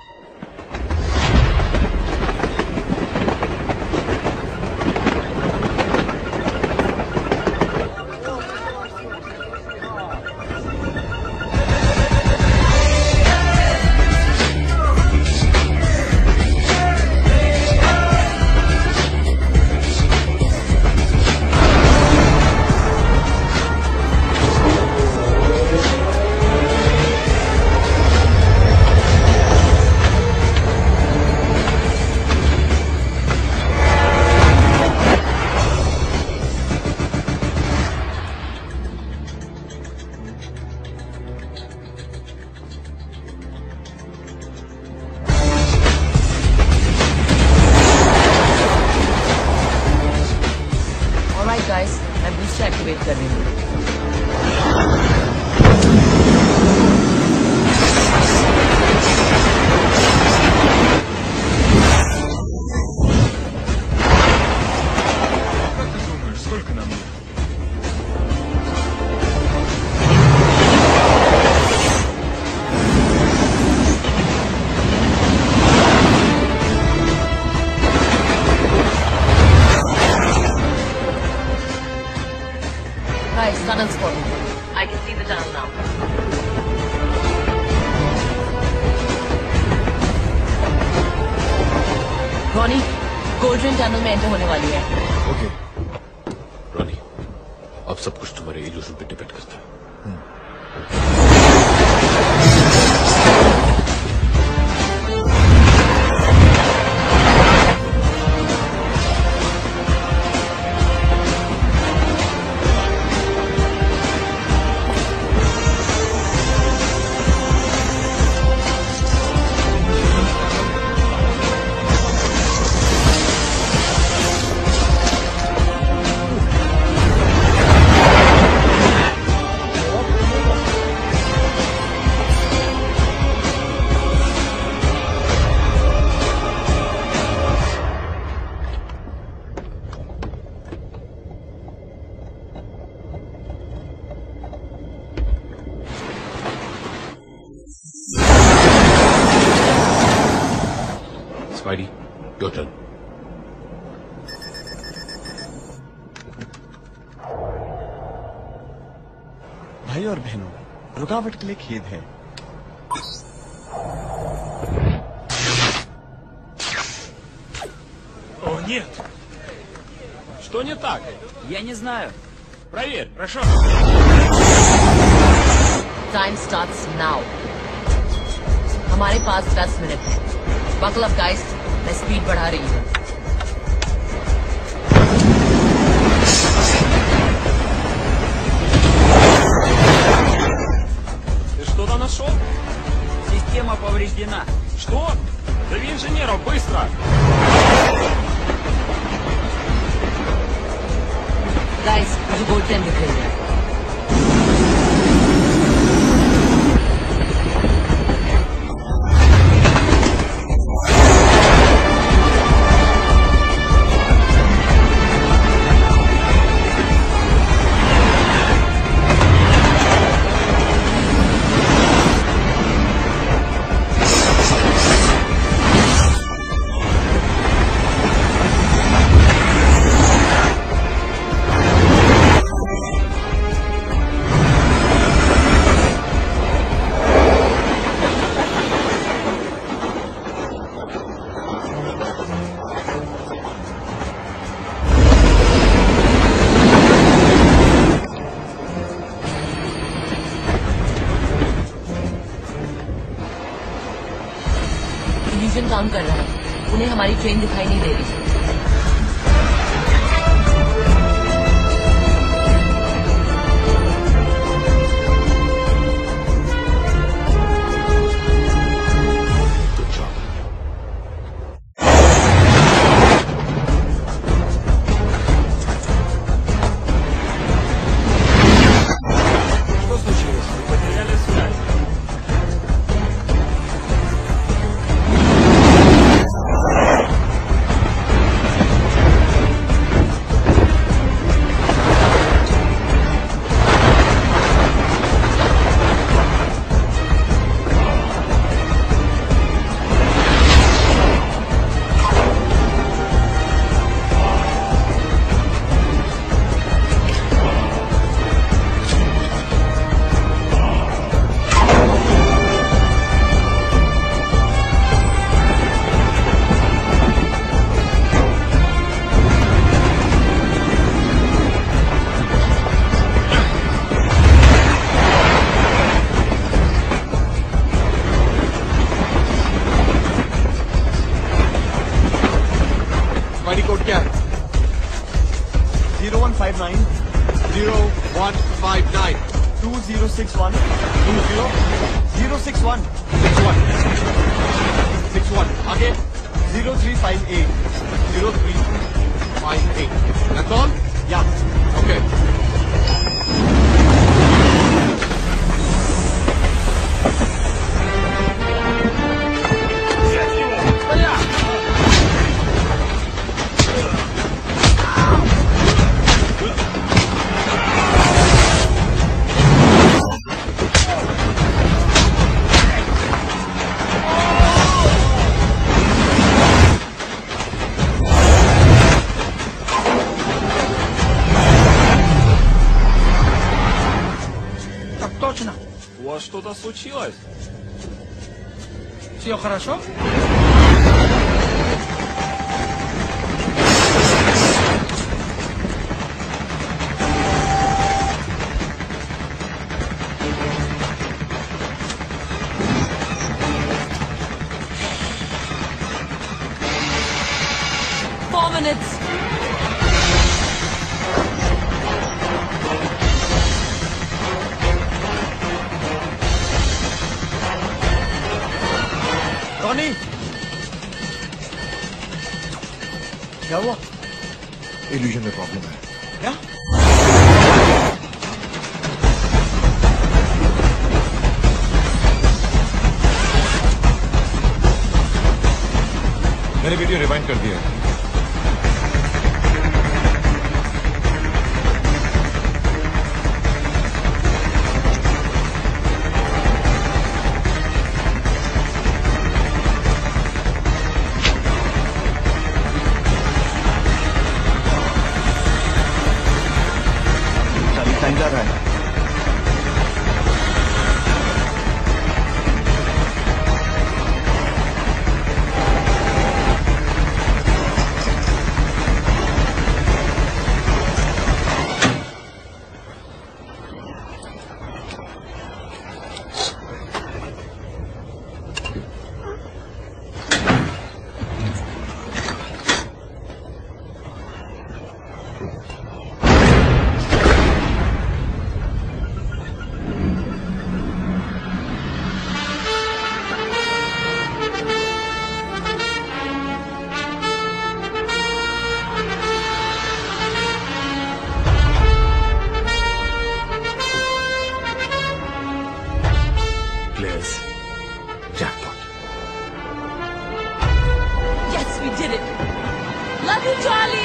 गाइस, मैं बूस्टर एक्टिवेट कर रही हूँ। Guys, tunnel spotted. I can see the tunnel now. Ronnie, कोल्ड्रिन टनल में एंटर होने वाली है। ओके। रॉनी, अब सब कुछ तुम्हारे इल्यूजन पे डिपेंड करता है। Spidey, your turn. भाई और बहनों, रुकावट के लिए खेद है। О, нет! Что не так? Я не знаю. Проверь, прошу. Time starts now. हमारे पास 10 मिनट है। Buckle up, guys. मैं स्पीड बढ़ा रही हूँ। Ты что-то нашел? Система повреждена. Что? Зови инженеров, быстро! Guys, मुझे गोल्ड चेन दिख रही है। काम कर रहा है, उन्हें हमारी ट्रेन दिखाई नहीं दे रही। कोड क्या है? 0159 0159 2061 061 61 आगे 0358 0358 That's all? Yeah. Okay. У вас что-то случилось? Все хорошо? Four minutes. Tony, क्या हुआ? इल्यूजन में प्रॉब्लम है। क्या? मैंने वीडियो रिवाइंड कर दिया है। love you, Charlie.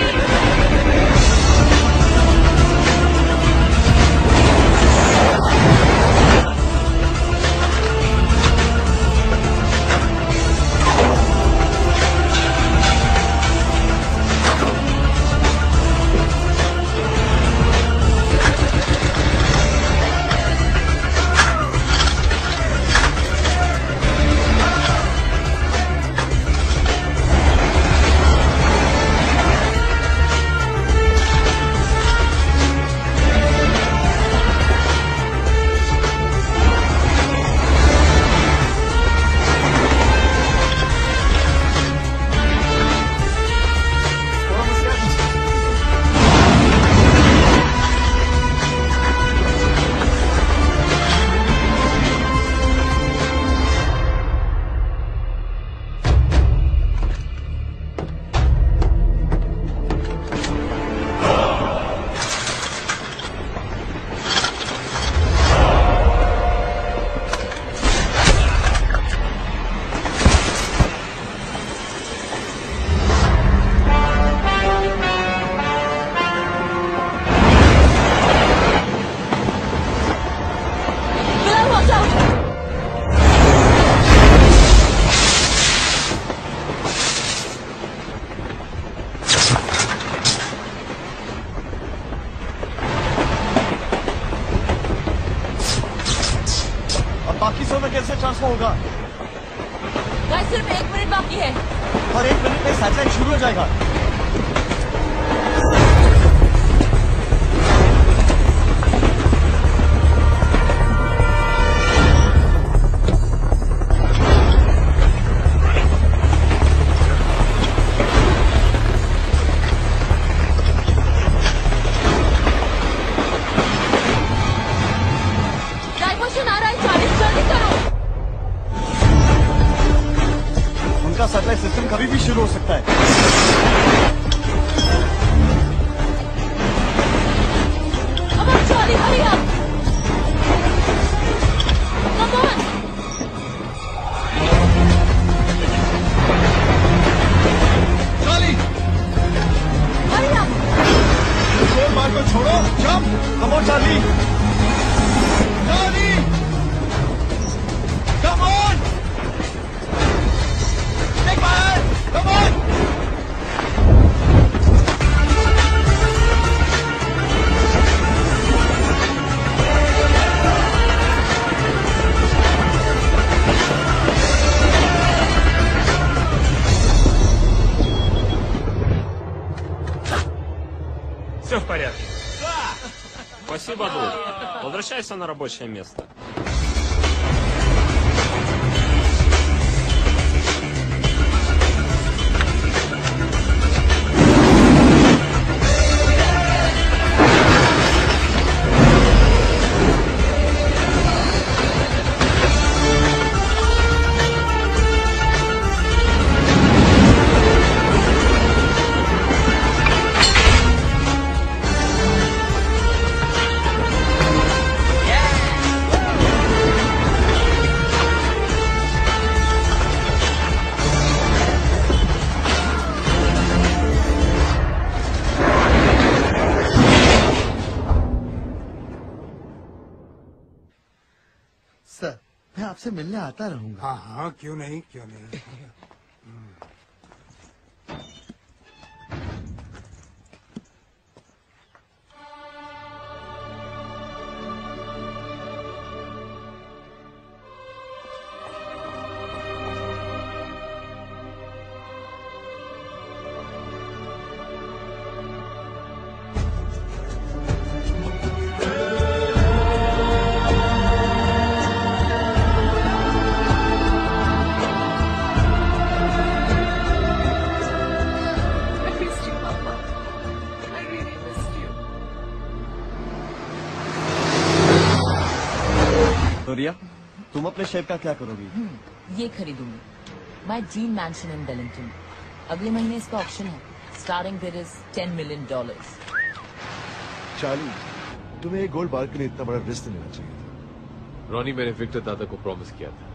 होगा गाइस, सिर्फ 1 मिनट बाकी है और 1 मिनट में सैटेलाइट शुरू हो जाएगा। डाइवर्शन आ रहा है, चार्ली जल्दी करो। सैटेलाइट सिस्टम कभी भी शुरू हो सकता है। Come on, Charlie, hurry up! Come on! Charlie! Hurry up! शोर मार को छोड़ो, jump! Come on, Charlie! Charlie! Come on! Take my hand! Come on! Все в порядке. Спасибо, Ду. Возвращайся на рабочее место. Sir, मैं आपसे मिलने आता रहूंगा। हाँ हाँ, क्यों नहीं, क्यों नहीं। रिया, तुम अपने शेप का क्या करोगी? ये खरीदूंगी। My dream mansion in Wellington. अगले महीने इसका ऑक्शन है। Starting bid is $10 million। Charlie, तुम्हें एक गोल्ड बार के लिए इतना बड़ा रिस्क लेना चाहिए था। रॉनी, मैंने विक्टर दादा को प्रॉमिस किया था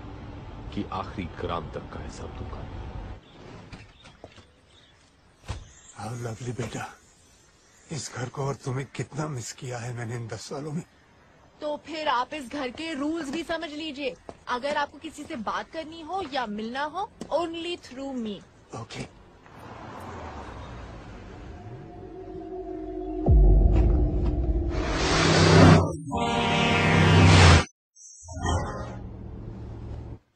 कि आखिरी ग्राम तक का हिसाब दूंगा। हाउ लवली बेटा, इस घर को और तुम्हें कितना मिस किया है मैंने इन 10 सालों में। तो फिर आप इस घर के रूल्स भी समझ लीजिए। अगर आपको किसी से बात करनी हो या मिलना हो, only through me. Okay.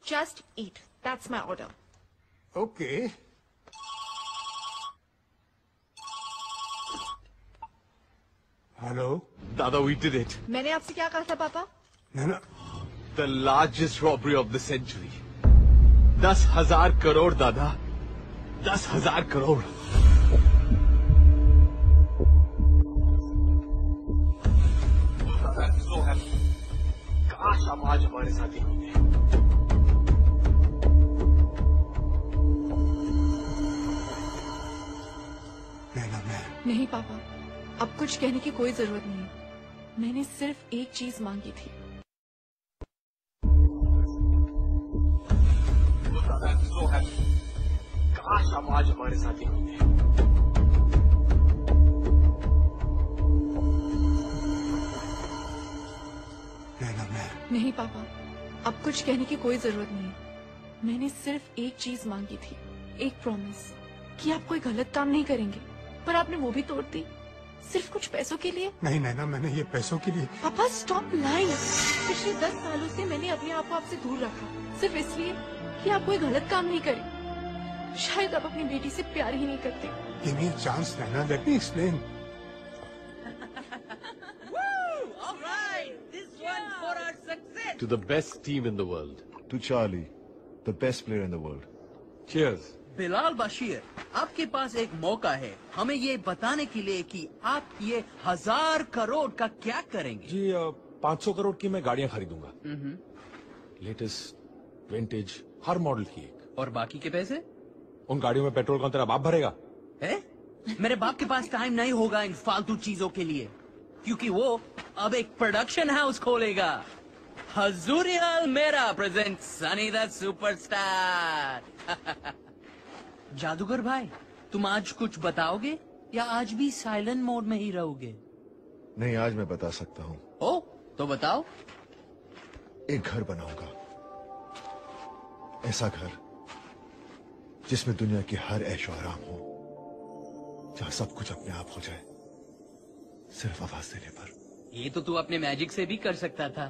Just eat. That's my order. Okay. Hello? Dada, we did it. मैंने आपसे क्या कहा था पापा? नैना। The largest robbery of the century. 10,000 crore दादा, 10,000 करोड़। So happy. काश हम आज हमारे साथ ही होते। नहीं पापा, अब कुछ कहने की कोई जरूरत नहीं। मैंने सिर्फ एक चीज मांगी थी। So happy. काश हम आज हमारे साथ ही होते। नहीं पापा, अब कुछ कहने की कोई जरूरत नहीं। मैंने सिर्फ एक चीज मांगी थी, एक प्रॉमिस कि आप कोई गलत काम नहीं करेंगे, पर आपने वो भी तोड़ दी, सिर्फ कुछ पैसों के लिए। नहीं नैना, मैंने ये पैसों के लिए। पापा स्टॉप लाइंग। पिछले 10 सालों से मैंने अपने आप को आपसे दूर रखा, सिर्फ इसलिए कि आप कोई गलत काम नहीं करें। शायद आप अपनी बेटी से प्यार ही नहीं करते। Give me a chance, Nana. Let me explain. To the best team in the world. To Charlie, the best player in the world. Cheers. Bilal Bashir, आपके पास एक मौका है हमें ये बताने के लिए कि आप ये 1000 करोड़ का क्या करेंगे। जी 500 करोड़ की मैं गाड़ियां खरीदूंगा। लेटेस्ट विंटेज हर मॉडल की एक। और बाकी के पैसे? उन गाड़ियों में पेट्रोल कौन तेरा बाप भरेगा? है? मेरे बाप के पास टाइम नहीं होगा इन फालतू चीजों के लिए, क्योंकि वो अब एक प्रोडक्शन हाउस खोलेगा। हजूरियल मेरा प्रेजेंट सनी द सुपरस्टार। जादूगर भाई, तुम आज कुछ बताओगे या आज भी साइलेंट मोड में ही रहोगे? नहीं, आज मैं बता सकता हूँ। ओ, तो बताओ। एक घर बनाऊंगा, ऐसा घर जिसमें दुनिया की हर ऐशो आराम हो, जहां सब कुछ अपने आप हो जाए, सिर्फ आवाज देने पर। ये तो तू अपने मैजिक से भी कर सकता था।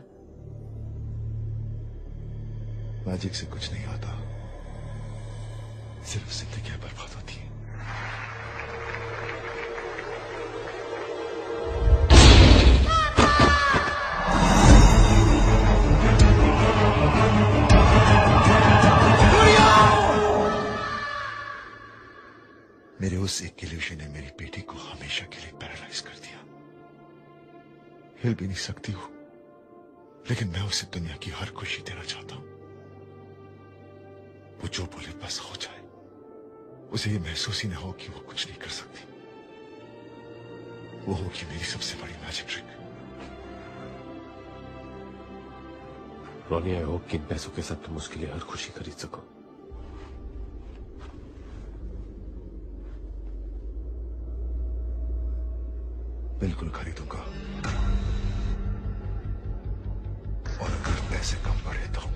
मैजिक से कुछ नहीं आता, सिर्फ जिंदगी बर्बाद होती है। मेरे उस एक इल्यूशन ने मेरी बेटी को हमेशा के लिए पैरालाइज कर दिया। हिल भी नहीं सकती हूँ, लेकिन मैं उसे दुनिया की हर खुशी देना चाहता हूँ। वो जो बोले बस हो जाए, उसे ये महसूस ही ना हो कि वो कुछ नहीं कर सकती। वो होगी मेरी सबसे बड़ी magic trick. Ronnie, I hope कि इन पैसों के साथ तुम उसके लिए हर खुशी खरीद सको। बिल्कुल खरीदूंगा, और अगर पैसे कम पड़े तो।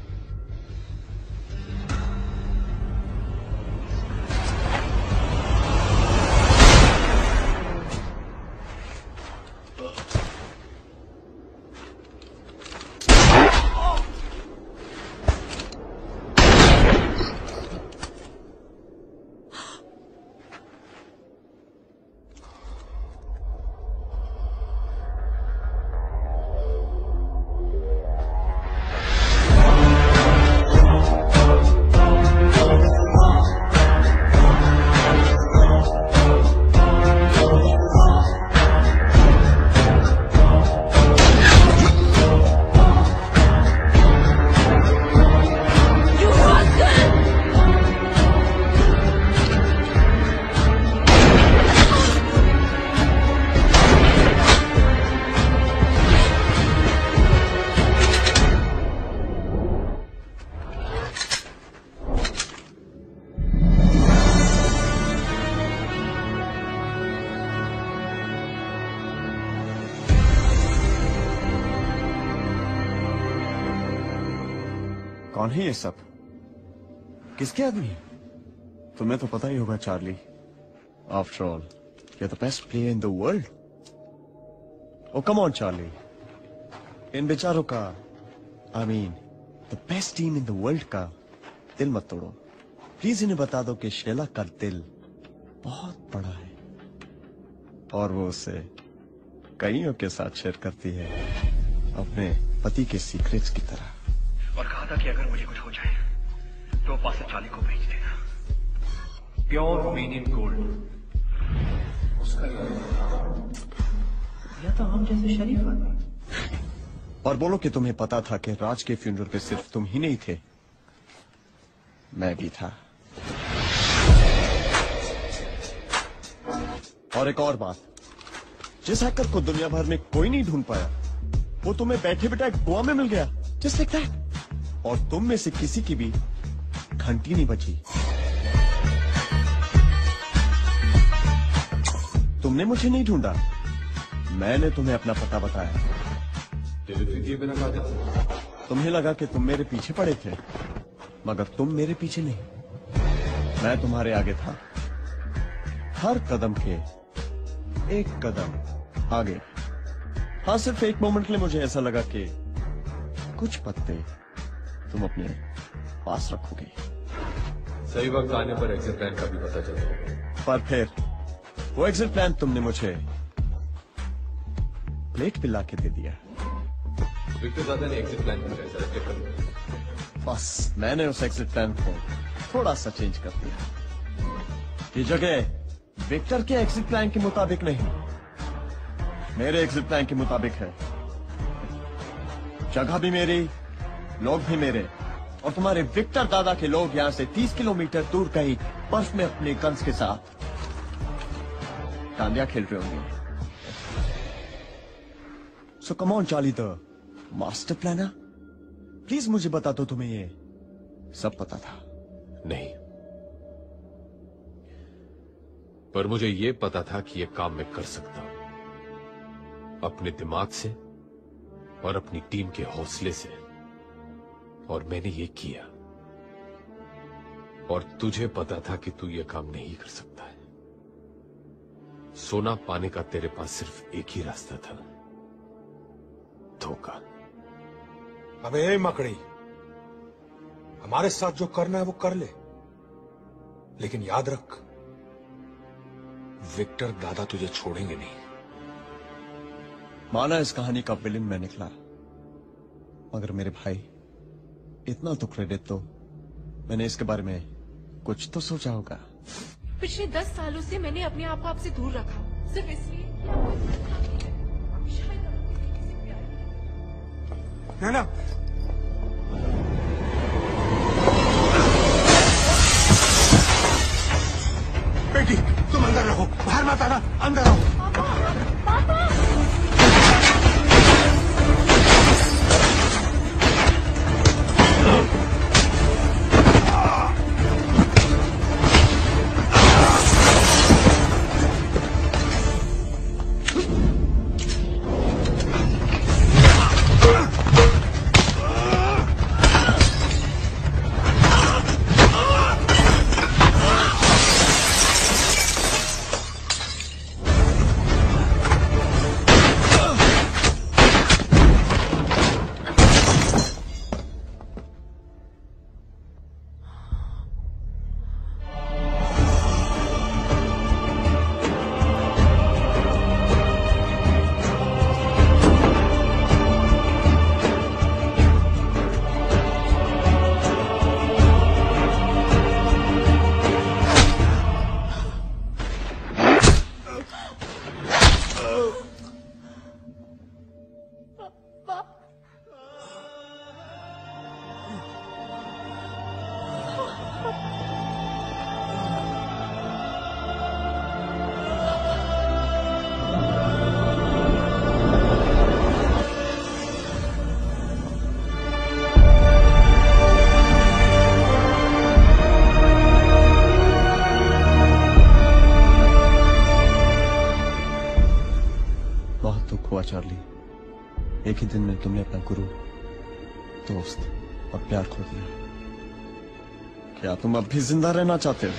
कौन है ये सब? किसके आदमी है? तुम्हें तो पता ही होगा Charlie. After all you're the best player in the world. Oh, come on, Charlie. इन बेचारों का, I mean, the best team in the world का दिल मत तोड़ो। प्लीज इन्हें बता दो कि शेला का दिल बहुत बड़ा है और वो उसे कईयों के साथ शेयर करती है, अपने पति के सीक्रेट्स की तरह। और कहा था कि अगर मुझे कुछ हो जाए तो पास चार्ली को भेज देना। प्योर रोमेनियन गोल्ड उसका या तो हम जैसे शरीफ आदमी। और बोलो कि तुम्हें पता था कि राज के फ्यूनरल पे सिर्फ तुम ही नहीं थे, मैं भी था। और एक और बात, जिस हैकर को दुनिया भर में कोई नहीं ढूंढ पाया वो तुम्हें बैठे बैठे गोवा में मिल गया, जस्ट लाइक दैट। और तुम में से किसी की भी घंटी नहीं बची। तुमने मुझे नहीं ढूंढा, मैंने तुम्हें अपना पता बताया। डिलीवरी दिए बिना कहा था। तुम्हें लगा कि तुम मेरे पीछे पड़े थे, मगर तुम मेरे पीछे नहीं, मैं तुम्हारे आगे था, हर कदम के एक कदम आगे। हाँ, सिर्फ एक मोमेंट के लिए मुझे ऐसा लगा कि कुछ पत्ते तुम अपने पास रखोगे। सही वक्त आने पर एग्जिट प्लान का भी पता चल जाएगा। पर फिर वो एग्जिट प्लान तुमने मुझे प्लेट पे लाके दे दिया। विक्टर दादा ने एग्जिट प्लान कर बस मैंने उस एग्जिट प्लान को थोड़ा सा चेंज कर दिया। ये जगह विक्टर के एग्जिट प्लान के मुताबिक नहीं, मेरे एग्जिट प्लान के मुताबिक है। जगह भी मेरी, लोग भी मेरे, और तुम्हारे विक्टर दादा के लोग यहां से 30 किलोमीटर दूर कहीं बर्फ में अपने गन्स के साथ डांडिया खेल रहे होंगे। So come on Charlie, the master planner, please मुझे बता दो तुम्हें ये सब पता था? नहीं, पर मुझे ये पता था कि ये काम मैं कर सकता हूं, अपने दिमाग से और अपनी टीम के हौसले से, और मैंने ये किया। और तुझे पता था कि तू ये काम नहीं कर सकता है। सोना पाने का तेरे पास सिर्फ एक ही रास्ता था, धोखा। अबे मकड़ी, हमारे साथ जो करना है वो कर ले, लेकिन याद रख, विक्टर दादा तुझे छोड़ेंगे नहीं। माना इस कहानी का विलेन मैं निकला, मगर मेरे भाई, इतना तो क्रेडिट तो मैंने इसके बारे में कुछ तो सोचा होगा। पिछले 10 सालों से मैंने अपने आप को आपसे दूर रखा, सिर्फ इसलिए। ना बेटी, तुम अंदर रहो, बाहर मत आना, अंदर रहो। चार्ली, एक ही दिन में तुमने अपना गुरु, दोस्त और प्यार खो दिया। क्या तुम अब भी जिंदा रहना चाहते हो?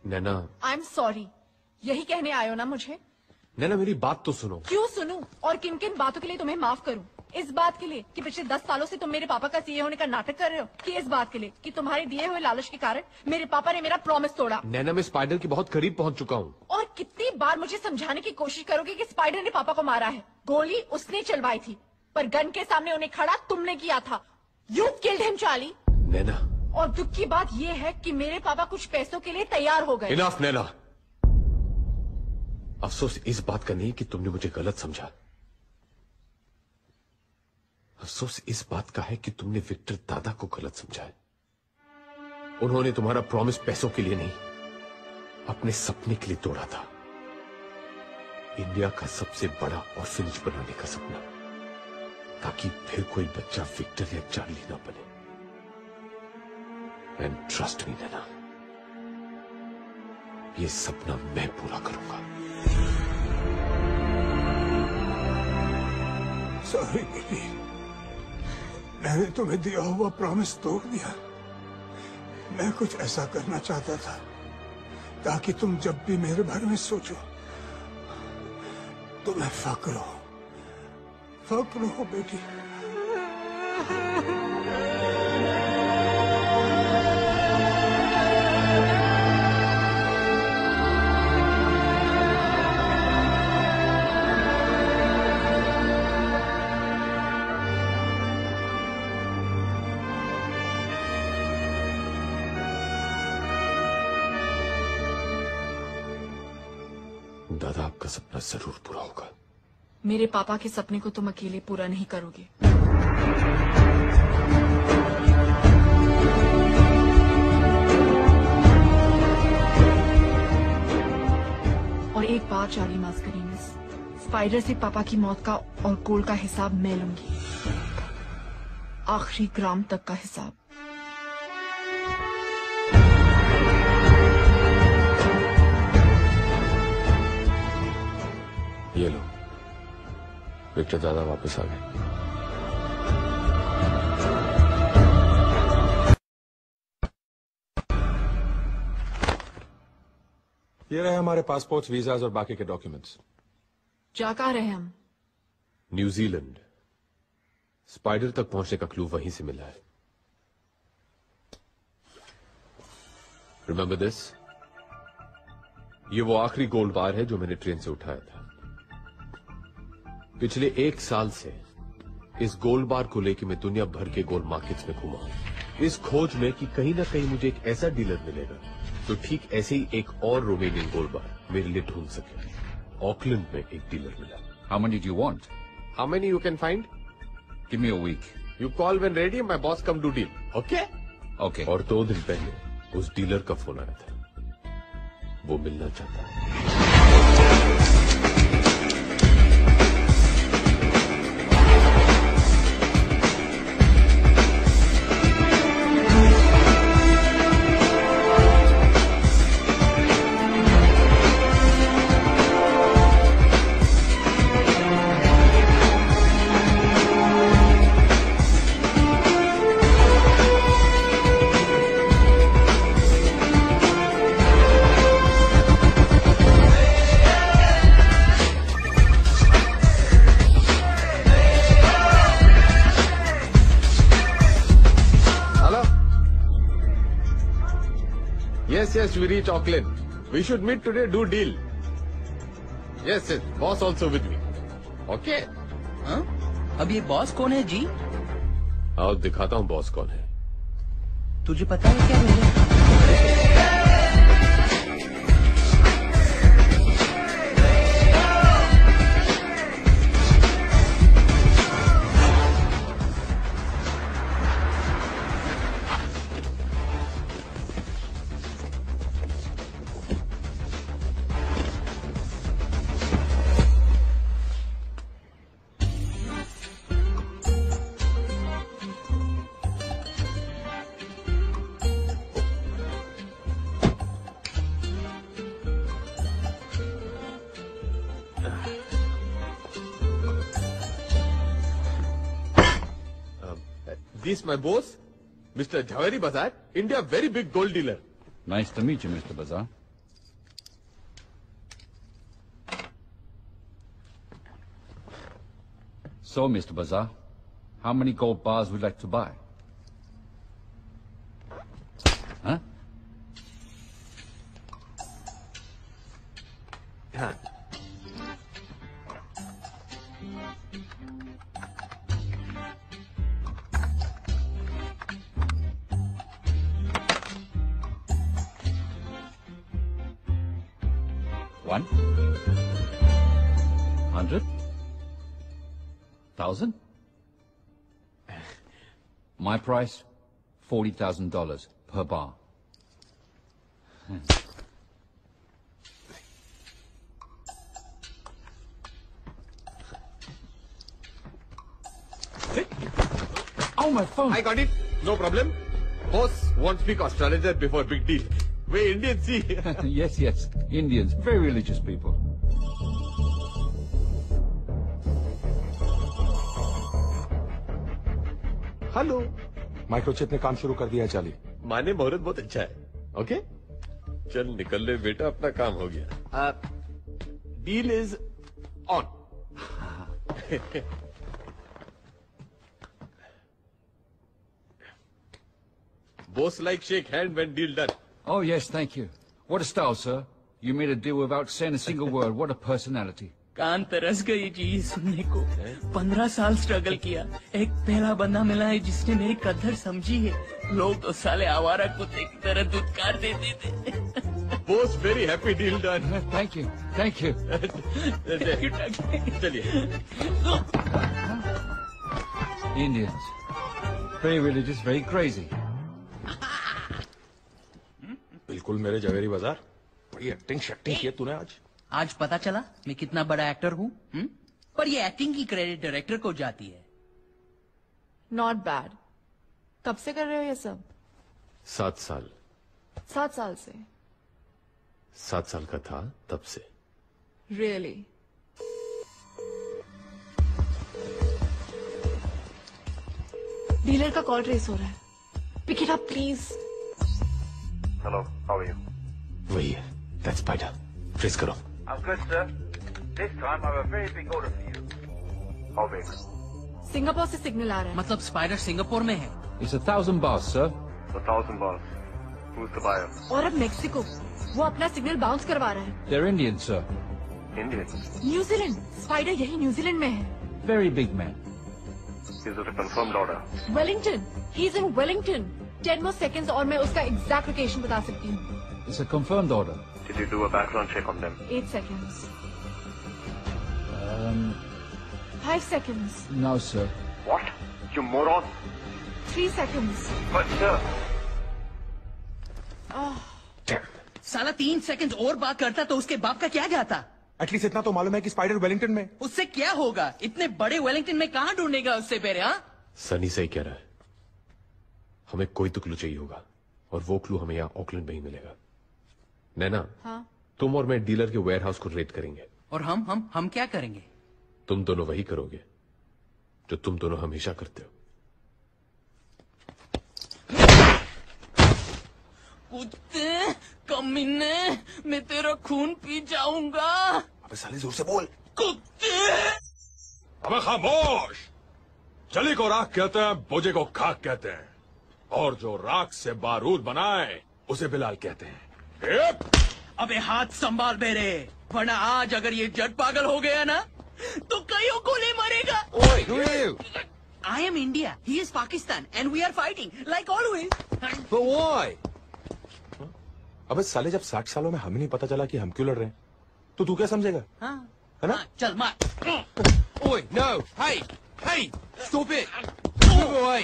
नैना, आई एम सॉरी। यही कहने आए हो ना मुझे? नैना मेरी बात तो सुनो। क्यों सुनूं? और किन किन बातों के लिए तुम्हें माफ करूं? इस बात के लिए कि पिछले 10 सालों से तुम मेरे पापा का सीए होने का नाटक कर रहे हो, कि इस बात के लिए कि तुम्हारे दिए हुए लालच के कारण मेरे पापा ने मेरा प्रॉमिस तोड़ा? नैना मैं स्पाइडर के बहुत करीब पहुंच चुका हूँ। और कितनी बार मुझे समझाने की कोशिश करोगे कि स्पाइडर ने पापा को मारा है? गोली उसने चलवाई थी, पर गन के सामने उन्हें खड़ा तुमने किया था। You killed him Charlie. Naina, और दुख की बात यह है कि मेरे पापा कुछ पैसों के लिए तैयार हो गए। इनफ नैना। अफसोस इस बात का नहीं कि तुमने मुझे गलत समझा। अफसोस इस बात का है कि तुमने विक्टर दादा को गलत समझा है। उन्होंने तुम्हारा प्रॉमिस पैसों के लिए नहीं, अपने सपने के लिए तोड़ा था। इंडिया का सबसे बड़ा ऑर्फनेज बनाने का सपना, ताकि फिर कोई बच्चा विक्टर या चार्ली ना बने। एंड ट्रस्ट मी नैना, ये सपना मैं पूरा करूंगा। सॉरी बेटी, मैंने तुम्हें दिया हुआ प्रॉमिस तोड़ दिया। मैं कुछ ऐसा करना चाहता था ताकि तुम जब भी मेरे बारे में सोचो तुम्हें फक्र हो बेटी। दादा, आपका सपना जरूर पूरा होगा। मेरे पापा के सपने को तुम अकेले पूरा नहीं करोगे। और एक बात चार्ली मास्करीनिस। स्पाइडर से पापा की मौत का और गोल्ड का हिसाब मैं लूंगी, आखिरी ग्राम तक का हिसाब। ये लो, विक्टर दादा वापस आ गए। ये रहे हमारे पासपोर्ट्स, वीजाज और बाकी के डॉक्यूमेंट्स। जा कहाँ रहे हम? न्यूजीलैंड। स्पाइडर तक पहुंचने का क्लू वहीं से मिला है। Remember this? ये वो आखिरी गोल्ड बार है जो मैंने ट्रेन से उठाया था। पिछले 1 साल से इस गोल्ड बार को लेकर मैं दुनिया भर के गोल्ड मार्केट्स में घूमा, इस खोज में कि कहीं ना कहीं मुझे एक ऐसा डीलर मिलेगा तो ठीक ऐसे ही एक और रोमेनियन गोल्ड बार मेरे लिए ढूंढ सके। ऑकलैंड में एक डीलर मिला। How many do you want? How many you can find? Give me a week. You call when ready, my boss come to deal. Okay? Okay. और 2 दिन पहले उस डीलर का फोन आया था। वो मिलना चाहता है। Yes, we reach Auckland. We should meet today, do deal. Yes, boss also with me. Okay? हाँ? अब ये बॉस कौन है जी? आओ दिखाता हूँ बॉस कौन है। तुझे पता है क्या भैया? This my boss, Mr. Jhaveri Bazar, India very big gold dealer. Nice to meet you, Mr. Bazar. So, Mr. Bazar, how many gold bars would you like to buy? Huh? हाँ। One? 100? 1,000? My price, $40,000 per bar. Oh, my phone. I got it. No problem. Boss won't speak astrologer before big deal. We Indians see. Yes, yes. Indians, very religious people. Hello. Microchip ने काम शुरू कर दिया है Charlie. माने मुहूर्त बहुत अच्छा है। ओके? चल निकल ले बेटा, अपना काम हो गया। Deal is on. Boss like shake hand when deal done. Oh, yes, thank you. What a style, sir. You made a deal without saying a single word. What a personality. कान तरस गई जी सुनने को। 15 साल स्ट्रगल किया, एक पहला बंदा मिला है जिसने मेरी कदर समझी है। लोग तो साले आवारा कुत्ते की तरह दुत्कार देते थे। Boss very happy deal done. Thank you, thank you. चलिए। Indians, very religious, very crazy. बिल्कुल मेरे जवेरी बाजार। बड़ी एक्टिंग शक्टिंग की है तूने आज। आज पता चला मैं कितना बड़ा एक्टर हूँ? पर ये एक्टिंग की क्रेडिट डायरेक्टर को जाती है। Not bad. कब से कर रहे हो ये सब? 7 साल। 7 साल से? 7 साल का था तब से। रियली? डीलर का कॉल ट्रेस हो रहा है। Pick it up please. Hello, how are you? वही है, दैट्स स्पाइडर। ट्रेस करो। I'm good, sir. This time I have a very big order for you. How big? Singapore से signal आ रहा है। मतलब स्पाइडर सिंगापुर में है? It's 1,000 bars, sir. 1,000 bars. Who's the buyer? और अब मेक्सिको। वो अपना सिग्नल बाउंस करवा रहा है। They're Indian, sir. Indians? New Zealand. Spider यही न्यूजीलैंड में है। Very big man. Is it a confirmed order? Wellington. He is in Wellington. 10 more seconds और मैं उसका एग्जैक्ट लोकेशन बता सकती हूँ। It's a confirmed order. Did you do a background check on them? 8 seconds. 5 seconds. No, sir. What? You moron! 3 seconds. But sir. साला 3 second और बात करता तो उसके बाप का क्या जाता? एटलीस्ट इतना तो मालूम है कि स्पाइडर वेलिंगटन में। उससे क्या होगा? इतने बड़े वेलिंगटन में कहाँ ढूंढेगा उससे पहले? हाँ, सनी सही कह रहा है। हमें कोई तो क्लू चाहिए होगा और वो क्लू हमें यहाँ ऑकलैंड में ही मिलेगा। नैना, हाँ? तुम और मैं डीलर के वेयरहाउस को रेड करेंगे। और हम क्या करेंगे? तुम दोनों वही करोगे जो तुम दोनों हमेशा करते हो। कुत्ते, कमीने, मैं तेरा खून पी जाऊंगा। अबे साले जोर से बोल। कुत्ते! अबे खामोश। जली को राख कहते हैं, बोझे को खाक कहते हैं, और जो राख से बारूद बनाए उसे बिलाल कहते हैं। अबे हाथ संभाल मेरे, वरना आज अगर ये जट पागल हो गया ना तो कईयों को ले मरेगा। I am India, he is Pakistan, and we are fighting like always. But why? अबे साले जब 60 सालों में हमें नहीं पता चला कि हम क्यों लड़ रहे हैं, तो तू क्या समझेगा? हाँ, है ना? चल मार। Oi, no, hey, stop it. Oi.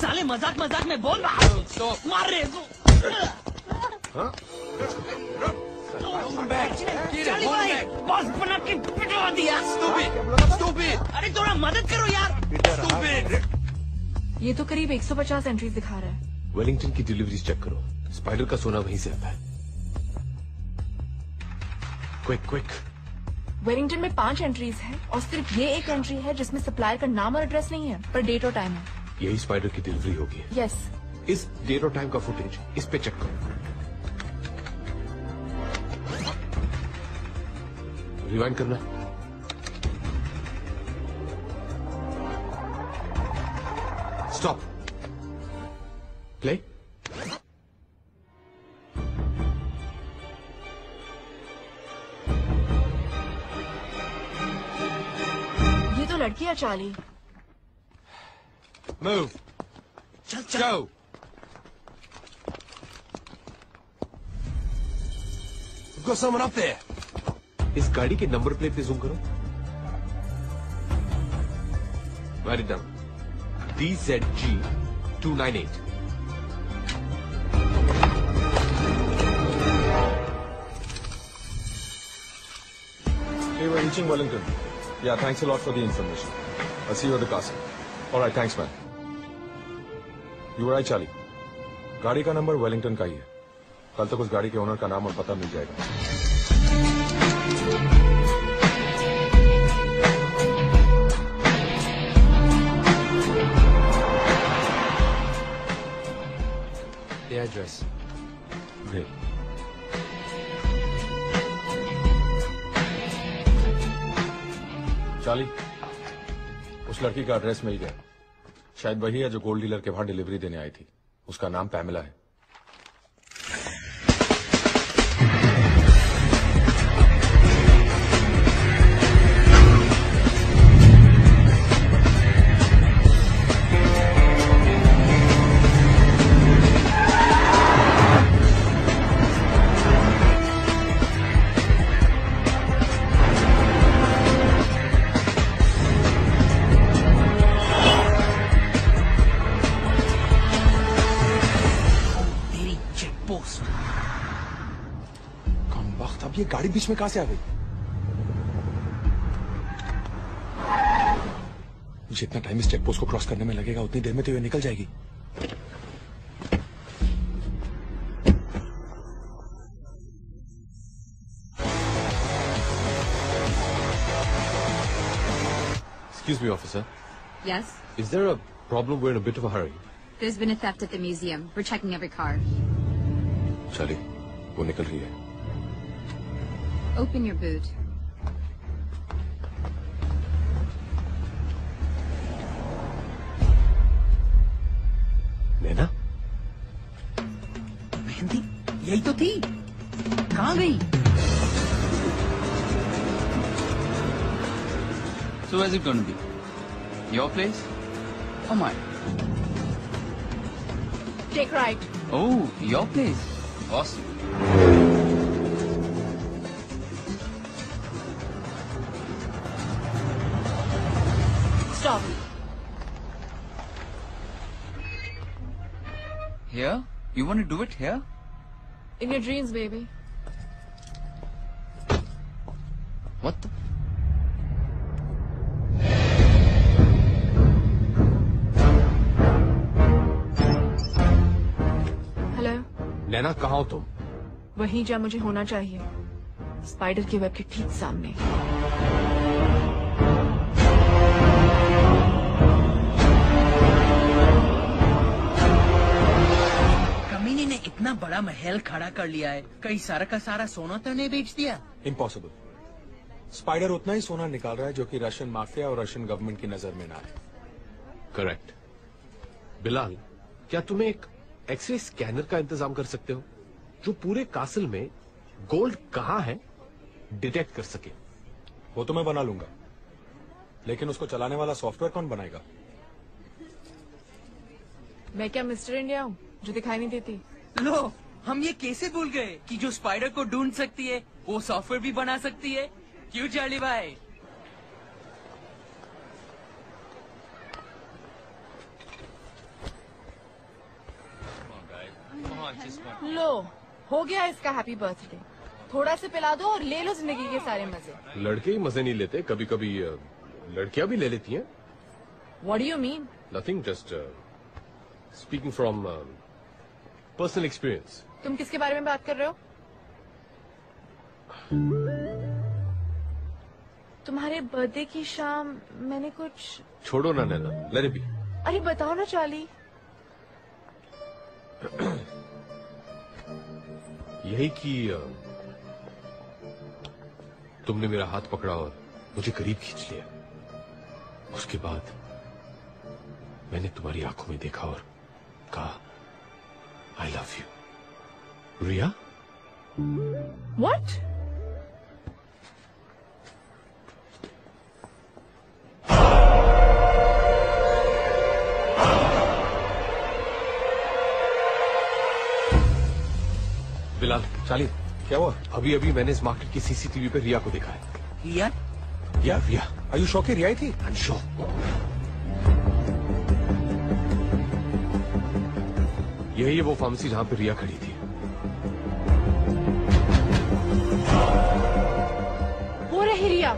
साले मजाक में बोल मार रहे तू। हाँ? चाली भाई, बॉस बना के पिटवा दिया। Stop it. अरे थोड़ा मदद करो यार। ये तो करीब 150 एंट्रीज दिखा रहा है। वेलिंगटन की डिलीवरीज चेक करो। स्पाइडर का सोना वहीं से आता है। क्विक। वेलिंगटन में 5 एंट्रीज है और सिर्फ ये एक एंट्री है जिसमें सप्लायर का नाम और एड्रेस नहीं है, पर डेट और टाइम है। यही स्पाइडर की डिलीवरी होगी। यस। इस डेट और टाइम का फुटेज इस पे चेक करो। रिवाइंड करना। स्टॉप। प्ले। ये तो लड़की है चार्ली। Move. चल। Go. We've got someone up there. इस गाड़ी के नंबर प्लेट पे जूम करो। Write it down. DZG 298. Hey, we're reaching Wellington. Yeah, thanks a lot for the information. I'll see you at the castle. All right, thanks, man. You were right, Charlie. गाड़ी का number Wellington का ही है। कल तक उस गाड़ी के owner का नाम और पता मिल जाएगा। The address. Great. चार्ली, उस लड़की का एड्रेस मिल गया। शायद वही है जो गोल्ड डीलर के वहां डिलीवरी देने आई थी। उसका नाम पैमेला है। ये गाड़ी बीच में कहां से आ गई? जितना टाइम इस चेक पोस्ट को क्रॉस करने में लगेगा उतनी देर में तो ये निकल जाएगी। Excuse me, officer. Yes? Is there a problem? We're in a bit of a hurry. There's been a theft at the museum. We're checking every car. Charlie, वो निकल रही है. Open your boot. नैना? मेहंदी यही तो थी. कहाँ गई? So where's it going to be? Your place? Or mine? Take right. Oh, your place. Awesome. Stop. Here? You want to do it here? In your dreams, baby. What the? Hello. Naina कहाँ हो तुम? वहीं जहाँ मुझे होना चाहिए. Spider के web के ठीक सामने. कमीने ने इतना बड़ा महल खड़ा कर लिया है, कहीं सारा का सारा सोना तो नहीं बेच दिया? इम्पॉसिबल. स्पाइडर उतना ही सोना निकाल रहा है जो कि रशियन माफिया और रशियन गवर्नमेंट की नजर में ना आए. करेक्ट. बिलाल, क्या तुम्हें एक एक्सरे स्कैनर का इंतजाम कर सकते हो जो पूरे कासल में गोल्ड कहाँ है डिटेक्ट कर सके? वो तो मैं बना लूंगा, लेकिन उसको चलाने वाला सॉफ्टवेयर कौन बनाएगा? मैं क्या मिस्टर इंडिया हूँ जो दिखाई नहीं देती? लो, हम ये कैसे भूल गए कि जो स्पाइडर को ढूंढ सकती है वो सॉफ्टवेयर भी बना सकती है. क्यों चार्ली भाई? लो, हो गया इसका हैप्पी बर्थडे. थोड़ा से पिला दो और ले लो जिंदगी के सारे मजे. लड़के ही मजे नहीं लेते, कभी कभी लड़कियां भी ले लेती हैं. What do you mean? Nothing, just speaking from personal experience. तुम किसके बारे में बात कर रहे हो? तुम्हारे बर्थडे की शाम मैंने कुछ. छोड़ो ना नैना, let it be. अरे बताओ ना चार्ली. यही कि तुमने मेरा हाथ पकड़ा और मुझे करीब खींच लिया. उसके बाद मैंने तुम्हारी आंखों में देखा और कहा, I love you. Riya? What? Bilal, चाली, क्या हुआ? अभी अभी मैंने इस मार्केट की सीसीटीवी पे रिया को देखा है. रिया? रिया. Are you sure कि रिया ही थी? I'm sure. यही है वो फार्मेसी जहां पे रिया खड़ी थी. वो रही रिया.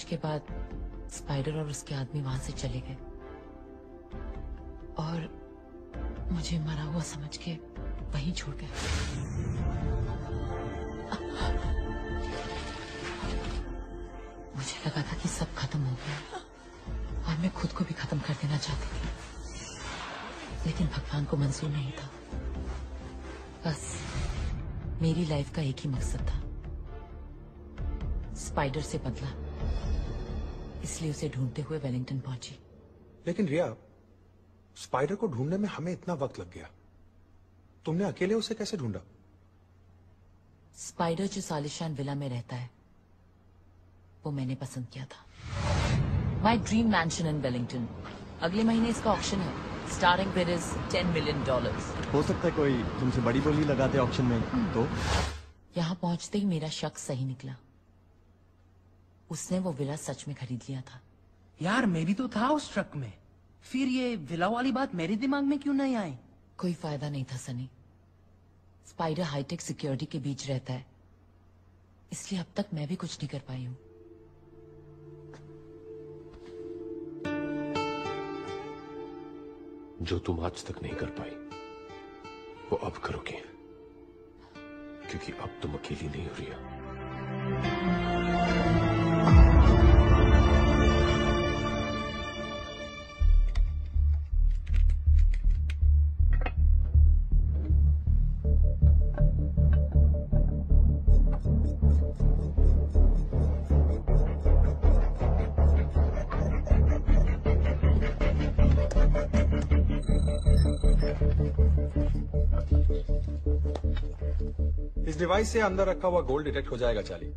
क्रैश के बाद स्पाइडर और उसके आदमी वहां से चले गए और मुझे मरा हुआ समझ के वहीं छोड़ गए। मुझे लगा था कि सब खत्म हो गया और मैं खुद को भी खत्म कर देना चाहती थी, लेकिन भगवान को मंजूर नहीं था। बस मेरी लाइफ का एक ही मकसद था, स्पाइडर से बदला, इसलिए उसे ढूंढते हुए वेलिंगटन पहुंची। लेकिन रिया, स्पाइडर को ढूंढने में हमें इतना वक्त लग गया, तुमने अकेले उसे कैसे ढूंढा? स्पाइडर जो सालिशान विला में रहता है वो मैंने पसंद किया था। My dream mansion in Wellington. अगले महीने इसका ऑक्शन है। Starting bid is $10 million। हो सकता है कोई तुमसे बड़ी बोली लगा दे ऑक्शन में। तो यहाँ पहुंचते ही मेरा शक सही निकला, उसने वो विला सच में खरीद लिया था। यार मैं भी तो था उस ट्रक में, फिर ये विला वाली बात मेरे दिमाग में क्यों नहीं आई? कोई फायदा नहीं था सनी। स्पाइडर हाईटेक सिक्योरिटी के बीच रहता है, इसलिए अब तक मैं भी कुछ नहीं कर पाई हूँ। जो तुम आज तक नहीं कर पाई वो अब करोगे, क्योंकि अब तुम अकेली नहीं हो रिया। इस डिवाइस से अंदर रखा हुआ गोल्ड डिटेक्ट हो जाएगा चाली,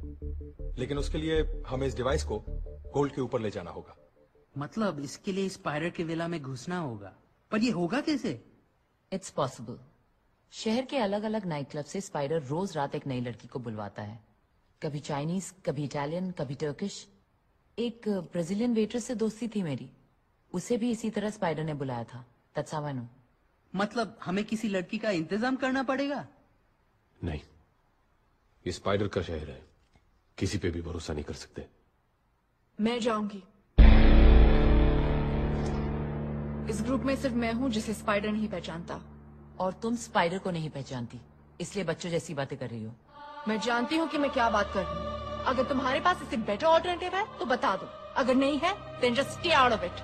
लेकिन उसके लिए हमें इस डिवाइस को गोल्ड के ऊपर ले जाना होगा। मतलब इसके लिए स्पाइडर के विला में घुसना होगा, पर ये होगा कैसे? It's possible. शहर के अलग अलग नाइट क्लब से स्पाइडर रोज रात एक नई लड़की को बुलवाता है, कभी चाइनीज, कभी इटालियन, कभी टर्किश। एक ब्राजीलियन वेट्रेस से दोस्ती थी मेरी, उसे भी इसी तरह स्पाइडर ने बुलाया था। That's how I know. मतलब हमें किसी लड़की का इंतजाम करना पड़ेगा? नहीं, ये स्पाइडर का शहर है, किसी पे भी भरोसा नहीं कर सकते। मैं जाऊंगी। इस ग्रुप में सिर्फ मैं हूँ जिसे स्पाइडर नहीं पहचानता। और तुम स्पाइडर को नहीं पहचानती, इसलिए बच्चों जैसी बातें कर रही हो। मैं जानती हूँ कि मैं क्या बात कर रही हूँ। अगर तुम्हारे पास इससे बेटर ऑल्टरनेटिव है तो बता दो, अगर नहीं है then just stay out of it।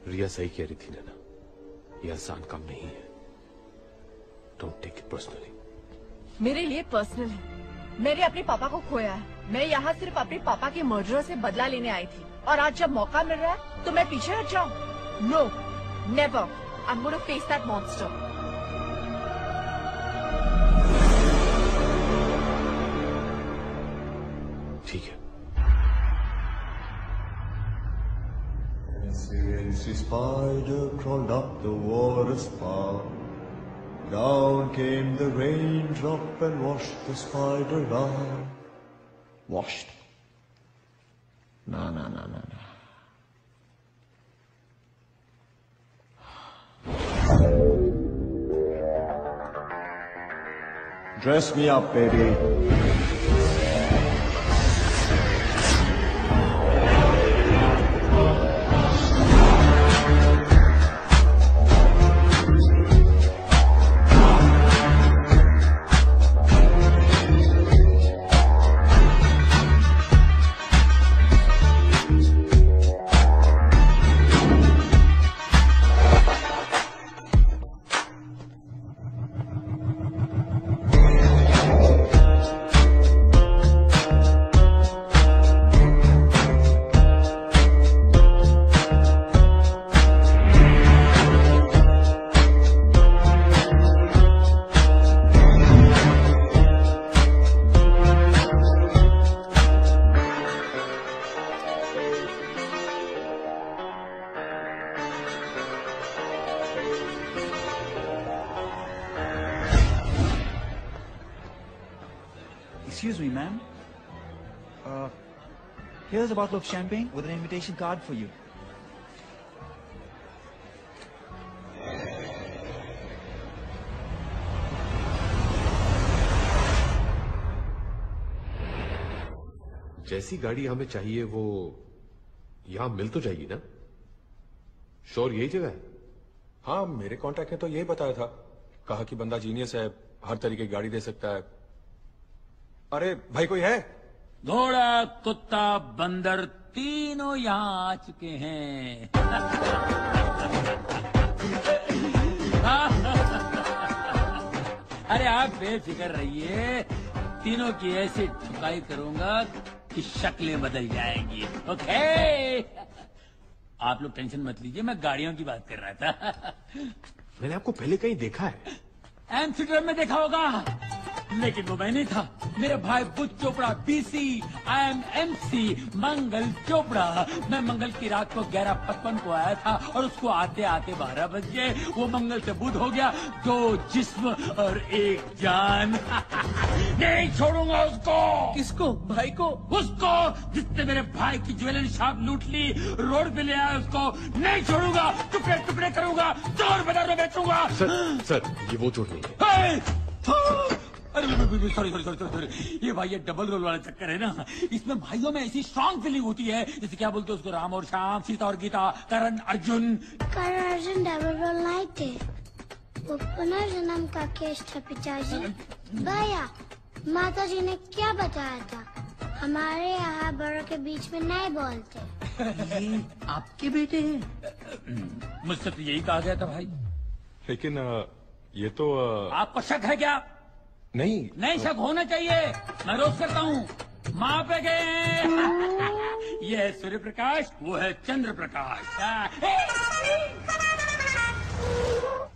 रिया सही कह रही थी नैना, ये आसान काम नहीं है। Don't take it personally. मेरे लिए पर्सनल है। मैंने अपने पापा को खोया है। मैं यहाँ सिर्फ अपने पापा के मर्डर से बदला लेने आई थी, और आज जब मौका मिल रहा है तो मैं पीछे हट जाऊँ? No, never. I am gonna face that monster. ठीक है। Fancy spider crawled up the water spout. Down came the raindrop and washed the spider out. Washed? No. Dress me up, baby. Excuse me, ma'am. Here's a bottle of champagne with an invitation card for you. जैसी गाड़ी हमें चाहिए वो यहां मिल तो जाएगी ना? Sure यही जगह है? हाँ, मेरे कांटेक्ट ने तो यही बताया था। कहा कि बंदा जीनियस है, हर तरीके की गाड़ी दे सकता है। अरे भाई कोई है? घोड़ा, कुत्ता, बंदर तीनों यहाँ आ चुके हैं। अरे आप बेफिक्र रहिए, तीनों की ऐसी ठुकाई करूंगा कि शक्लें बदल जाएंगी। ओके, आप लोग टेंशन मत लीजिए, मैं गाड़ियों की बात कर रहा था। मैंने आपको पहले कहीं देखा है। एम्स्टर्डम में देखा होगा, लेकिन वो मैं नहीं था। मेरे भाई Budh Chopra, BC, I am MC Mangal Chopra. मैं मंगल की रात को 11:55 को आया था और उसको आते आते 12 बज गए। वो मंगल से बुध हो गया, 2 जिस्म और 1 जान। नहीं छोड़ूंगा उसको। किसको? भाई को? उसको जिसने मेरे भाई की ज्वेलरी शॉप लूट ली, रोड पे ले आया उसको नहीं छोड़ूंगा। टुकड़े टुकड़े करूंगा, चोर बाजार में बेचूंगा। सर ये वो चोर नहीं है। अरे सॉरी, ये भाई ये डबल रोल वाला चक्कर है ना। इसमें भाइयों में ऐसी स्ट्रांग फीलिंग होती है, जैसे क्या बोलते हैं उसको, राम और श्याम, सीता और गीता, करण अर्जुन। करण अर्जुन डबल रोल नहीं थे, वो पुनर्जन्म का केस था पिताजी। भैया, माता जी ने क्या बताया था? हमारे यहाँ बड़ों के बीच में नहीं बोलते। ये आपके बेटे हैं? मुझसे तो यही कहा गया था भाई। लेकिन ये तो आपको शक है क्या? नहीं शक होना चाहिए, मैं रोज करता हूँ। माँ पे गए। ये है सूर्य प्रकाश, वो है चंद्र प्रकाश,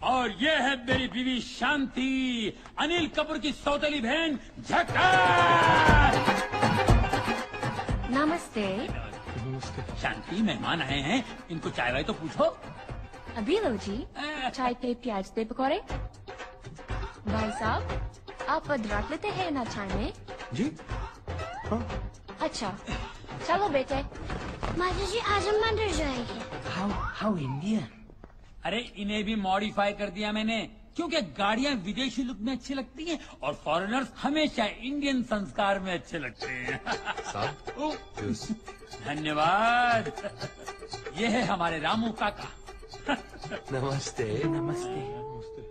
और ये है मेरी बीवी शांति, अनिल कपूर की सौतेली बहन झकास। नमस्ते। शांति, मेहमान आए हैं, इनको चाय वाय तो पूछो। अभी लो जी। चाय पे प्याज पे पकौड़े। भाई साहब, आप अदरक लेते हैं ना चाय में? जी हाँ। अच्छा, चलो बेटे। माता जी आज हम मंदिर जाएंगे। How Indian. अरे इन्हें भी मॉडिफाई कर दिया मैंने, क्योंकि गाड़ियां विदेशी लुक में अच्छी लगती हैं और फॉरेनर्स हमेशा इंडियन संस्कार में अच्छे लगते हैं। धन्यवाद। ये है हमारे रामू काका। नमस्ते।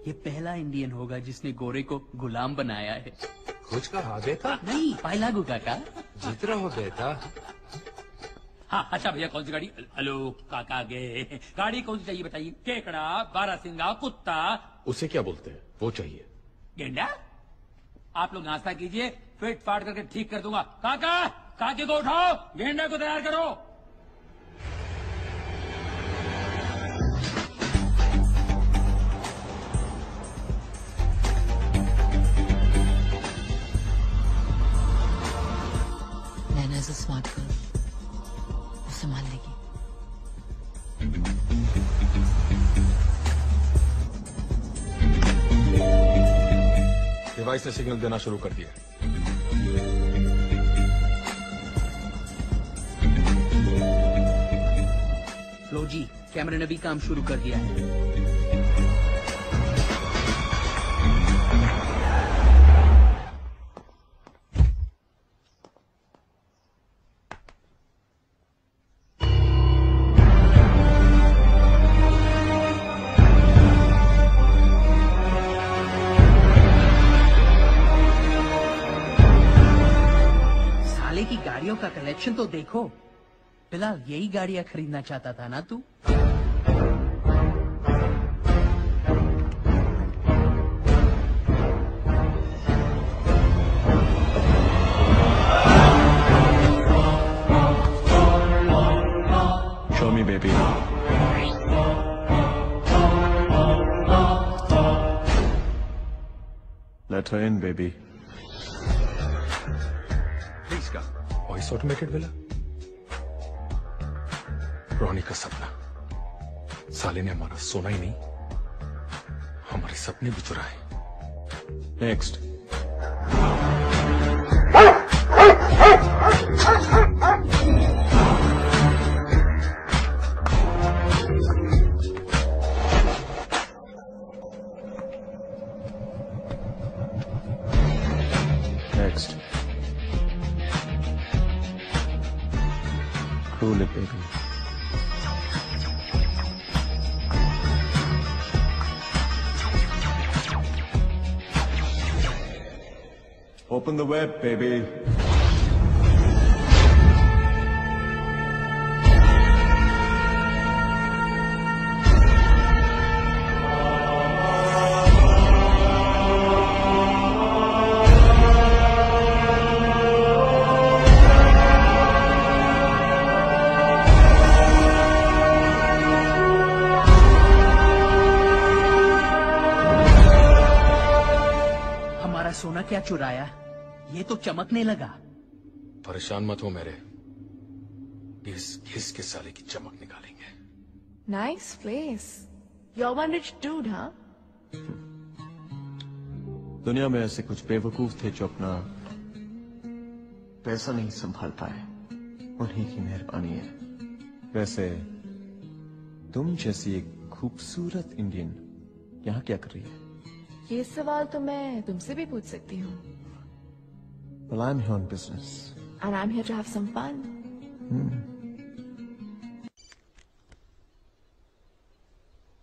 ये पहला इंडियन होगा जिसने गोरे को गुलाम बनाया है। कुछ कहा बेटा? नहीं, पाइलागू काका। जीत रहा हो बेटा। हाँ, अच्छा भैया, कौन सी गाड़ी? हेलो काका गए। गाड़ी कौन सी चाहिए बताइए? केकड़ा, बारासिंगा, कुत्ता। उसे क्या बोलते हैं? वो चाहिए। गेंडा? आप लोग नाश्ता कीजिए, फिट फाट करके ठीक कर दूंगा। काका, काके को उठाओ, गेंडा को तैयार करो। नैना इज अ स्मार्ट गर्ल, वो संभाल लेगी। डिवाइस ने सिग्नल देना शुरू कर दिया। लो जी, कैमरे ने भी काम शुरू कर दिया है। का कलेक्शन तो देखो। फिलहाल यही गाड़ियां खरीदना चाहता था ना तू? Show me, baby. Let her in, baby. Please come. Voice automated मिला। रोनी का सपना। साले ने हमारा सोना ही नहीं, हमारे सपने भी चुराए। Next. Next. Cool it, baby. Open the web, baby. सोना क्या चुराया? ये तो चमकने लगा। परेशान मत हो मेरे, घिस घिस के साले की चमक निकालेंगे। Nice place. You're one rich dude, huh? दुनिया में ऐसे कुछ बेवकूफ थे जो अपना पैसा नहीं संभाल पाए, उन्हीं की मेहरबानी है। वैसे तुम जैसी एक खूबसूरत इंडियन यहाँ क्या कर रही है? ये सवाल तो मैं तुमसे भी पूछ सकती हूँ। Well, I'm here on business. And I'm here to have some fun.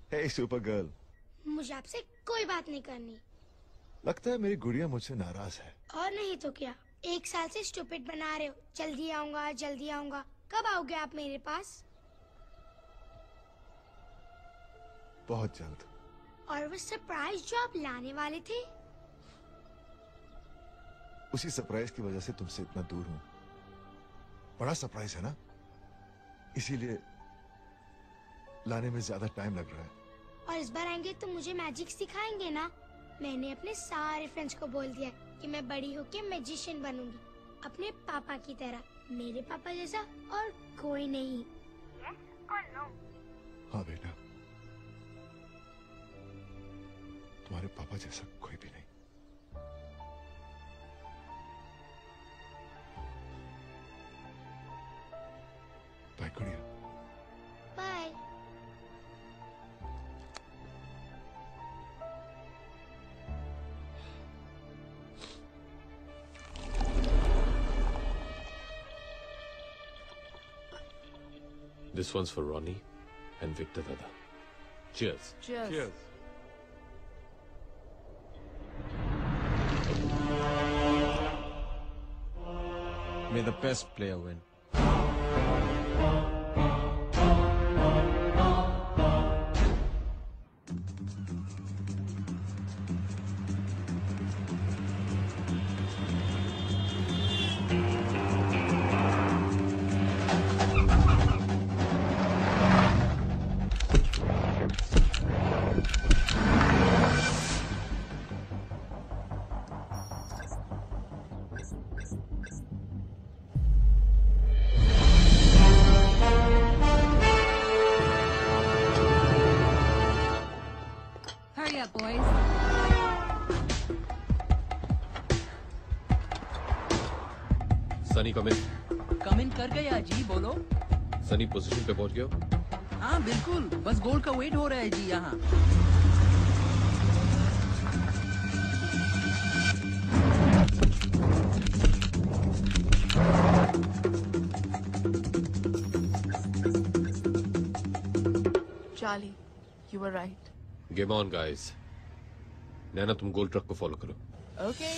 Hey, super girl. मुझे आपसे कोई बात नहीं करनी। लगता है मेरी गुड़िया मुझसे नाराज है। और नहीं तो क्या, 1 साल से स्टूपिड बना रहे हो। जल्दी आऊंगा, जल्दी आऊंगा। कब आओगे आप मेरे पास? बहुत जल्द। और वो सरप्राइज जो आप लाने वाले थे? उसी सरप्राइज की वजह से तुमसे इतना दूर हूं। बड़ा सरप्राइज है ना, इसीलिए लाने में ज्यादा टाइम लग रहा है। और इस बार आएंगे तो मुझे मैजिक सिखाएंगे ना? मैंने अपने सारे फ्रेंड्स को बोल दिया कि मैं बड़ी होके मैजिशियन बनूंगी, अपने पापा की तरह। मेरे पापा जैसा और कोई नहीं। हाँ बेटा, तुम्हारे पापा जैसा कोई भी नहीं। बाय गुड़िया। Bye. This one's for Ronnie and Victor Dada. Cheers. Cheers. Cheers. May the best player win. Hurry up, boys. Sunny come in. Come in कर गया जी, बोलो। सनी पोजीशन पे पहुंच गया हो? हाँ बिल्कुल, बस गोल का वेट हो रहा है जी यहाँ। Charlie, you were right. Game on, guys. नैना, तुम गोल ट्रक को फॉलो करो। Okay.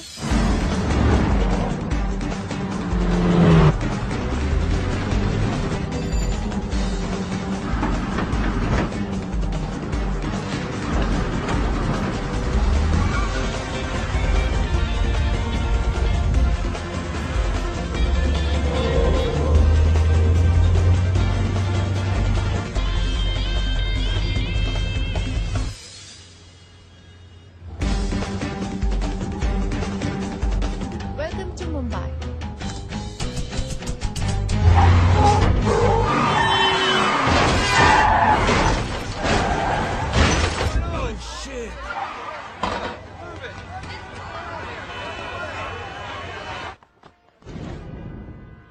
Welcome to Mumbai. Oh, shit.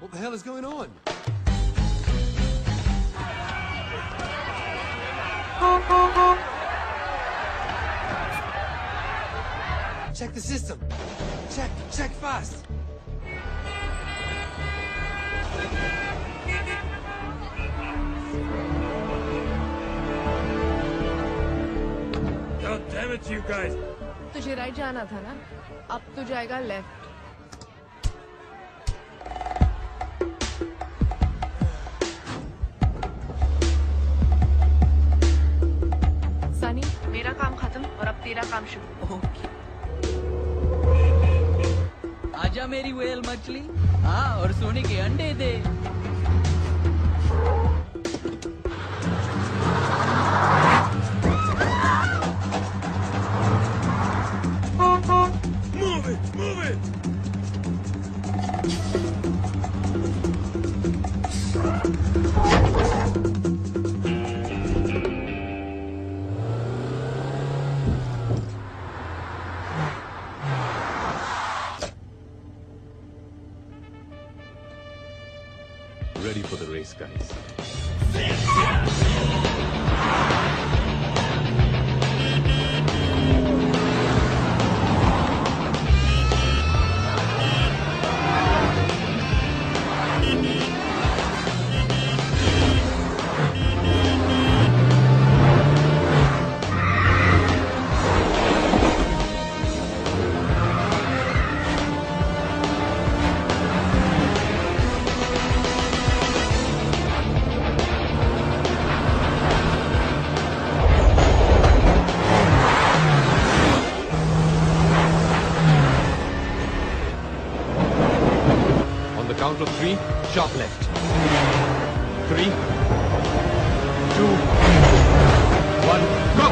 What the hell is going on? Check the system. Check fast. it to you guys. तुझे right जाना था ना, अब तो जाएगा लेफ्ट। सनी, मेरा काम खत्म और अब तेरा काम शुरू। ओके। आजा मेरी व्हेल मछली, हाँ, और सोने के अंडे दे। Move it, move it. Ready for the race, guys. Count of 3, sharp left. 3, 2, 1, go!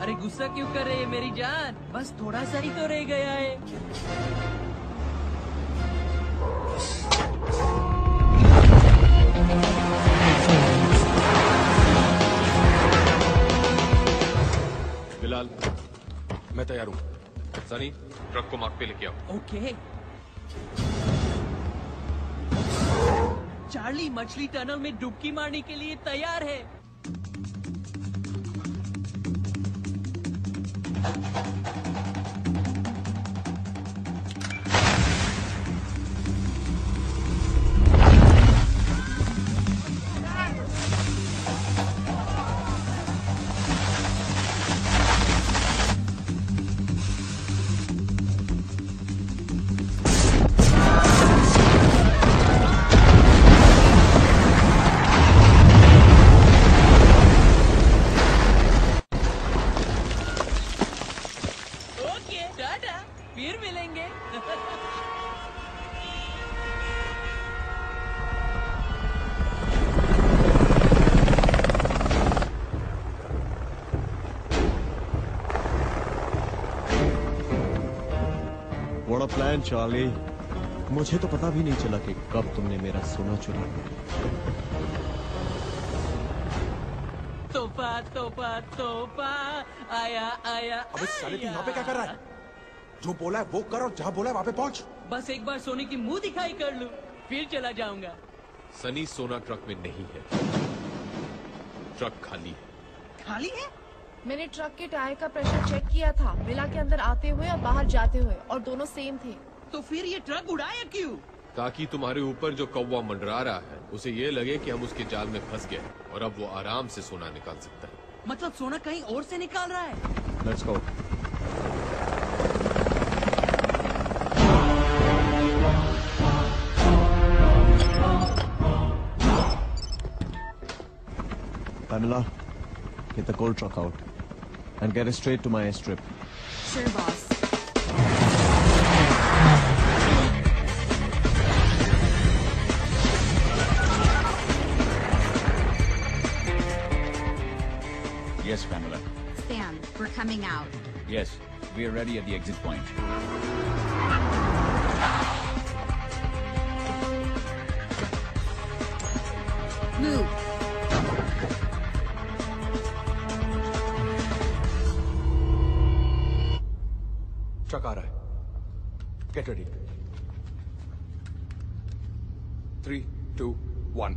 अरे गुस्सा क्यों कर रहे हैं मेरी जान? बस थोड़ा सा ही तो रह गया है। बिलाल, मैं तैयार हूँ। सनी, ट्रक को मार्ग पे लेके आओ। ओके। चार्ली मछली टनल में डुबकी मारने के लिए तैयार है। फिर मिलेंगे। What a plan, Charlie. मुझे तो पता भी नहीं चला कि कब तुमने मेरा सोना चुरा लिया। तोहफा तोहफा तोहफा आया आया। अबे साले तू यहाँ पे क्या कर रहा है? जो बोला है वो कर और जहाँ बोला है वहाँ पे पहुँच। बस एक बार सोने की मुंह दिखाई कर लूं, फिर चला जाऊंगा। सनी सोना ट्रक में नहीं है, ट्रक खाली है। खाली है? मैंने ट्रक के टायर का प्रेशर चेक किया था, मिला के अंदर आते हुए और बाहर जाते हुए, और दोनों सेम थे। तो फिर ये ट्रक उड़ाया क्यों? ताकि तुम्हारे ऊपर जो कौवा मंडरा रहा है उसे ये लगे कि हम उसके जाल में फंस गए और अब वो आराम से सोना निकाल सकता है। मतलब सोना कहीं और से निकाल रहा है? Let's go. Pamela, get the gold truck out and get it straight to my airstrip. Sure, boss. Yes, Pamela. Stan, we're coming out. Yes, we are ready at the exit point. Move. Truck आ रहा है। Get ready. 3, 2, 1.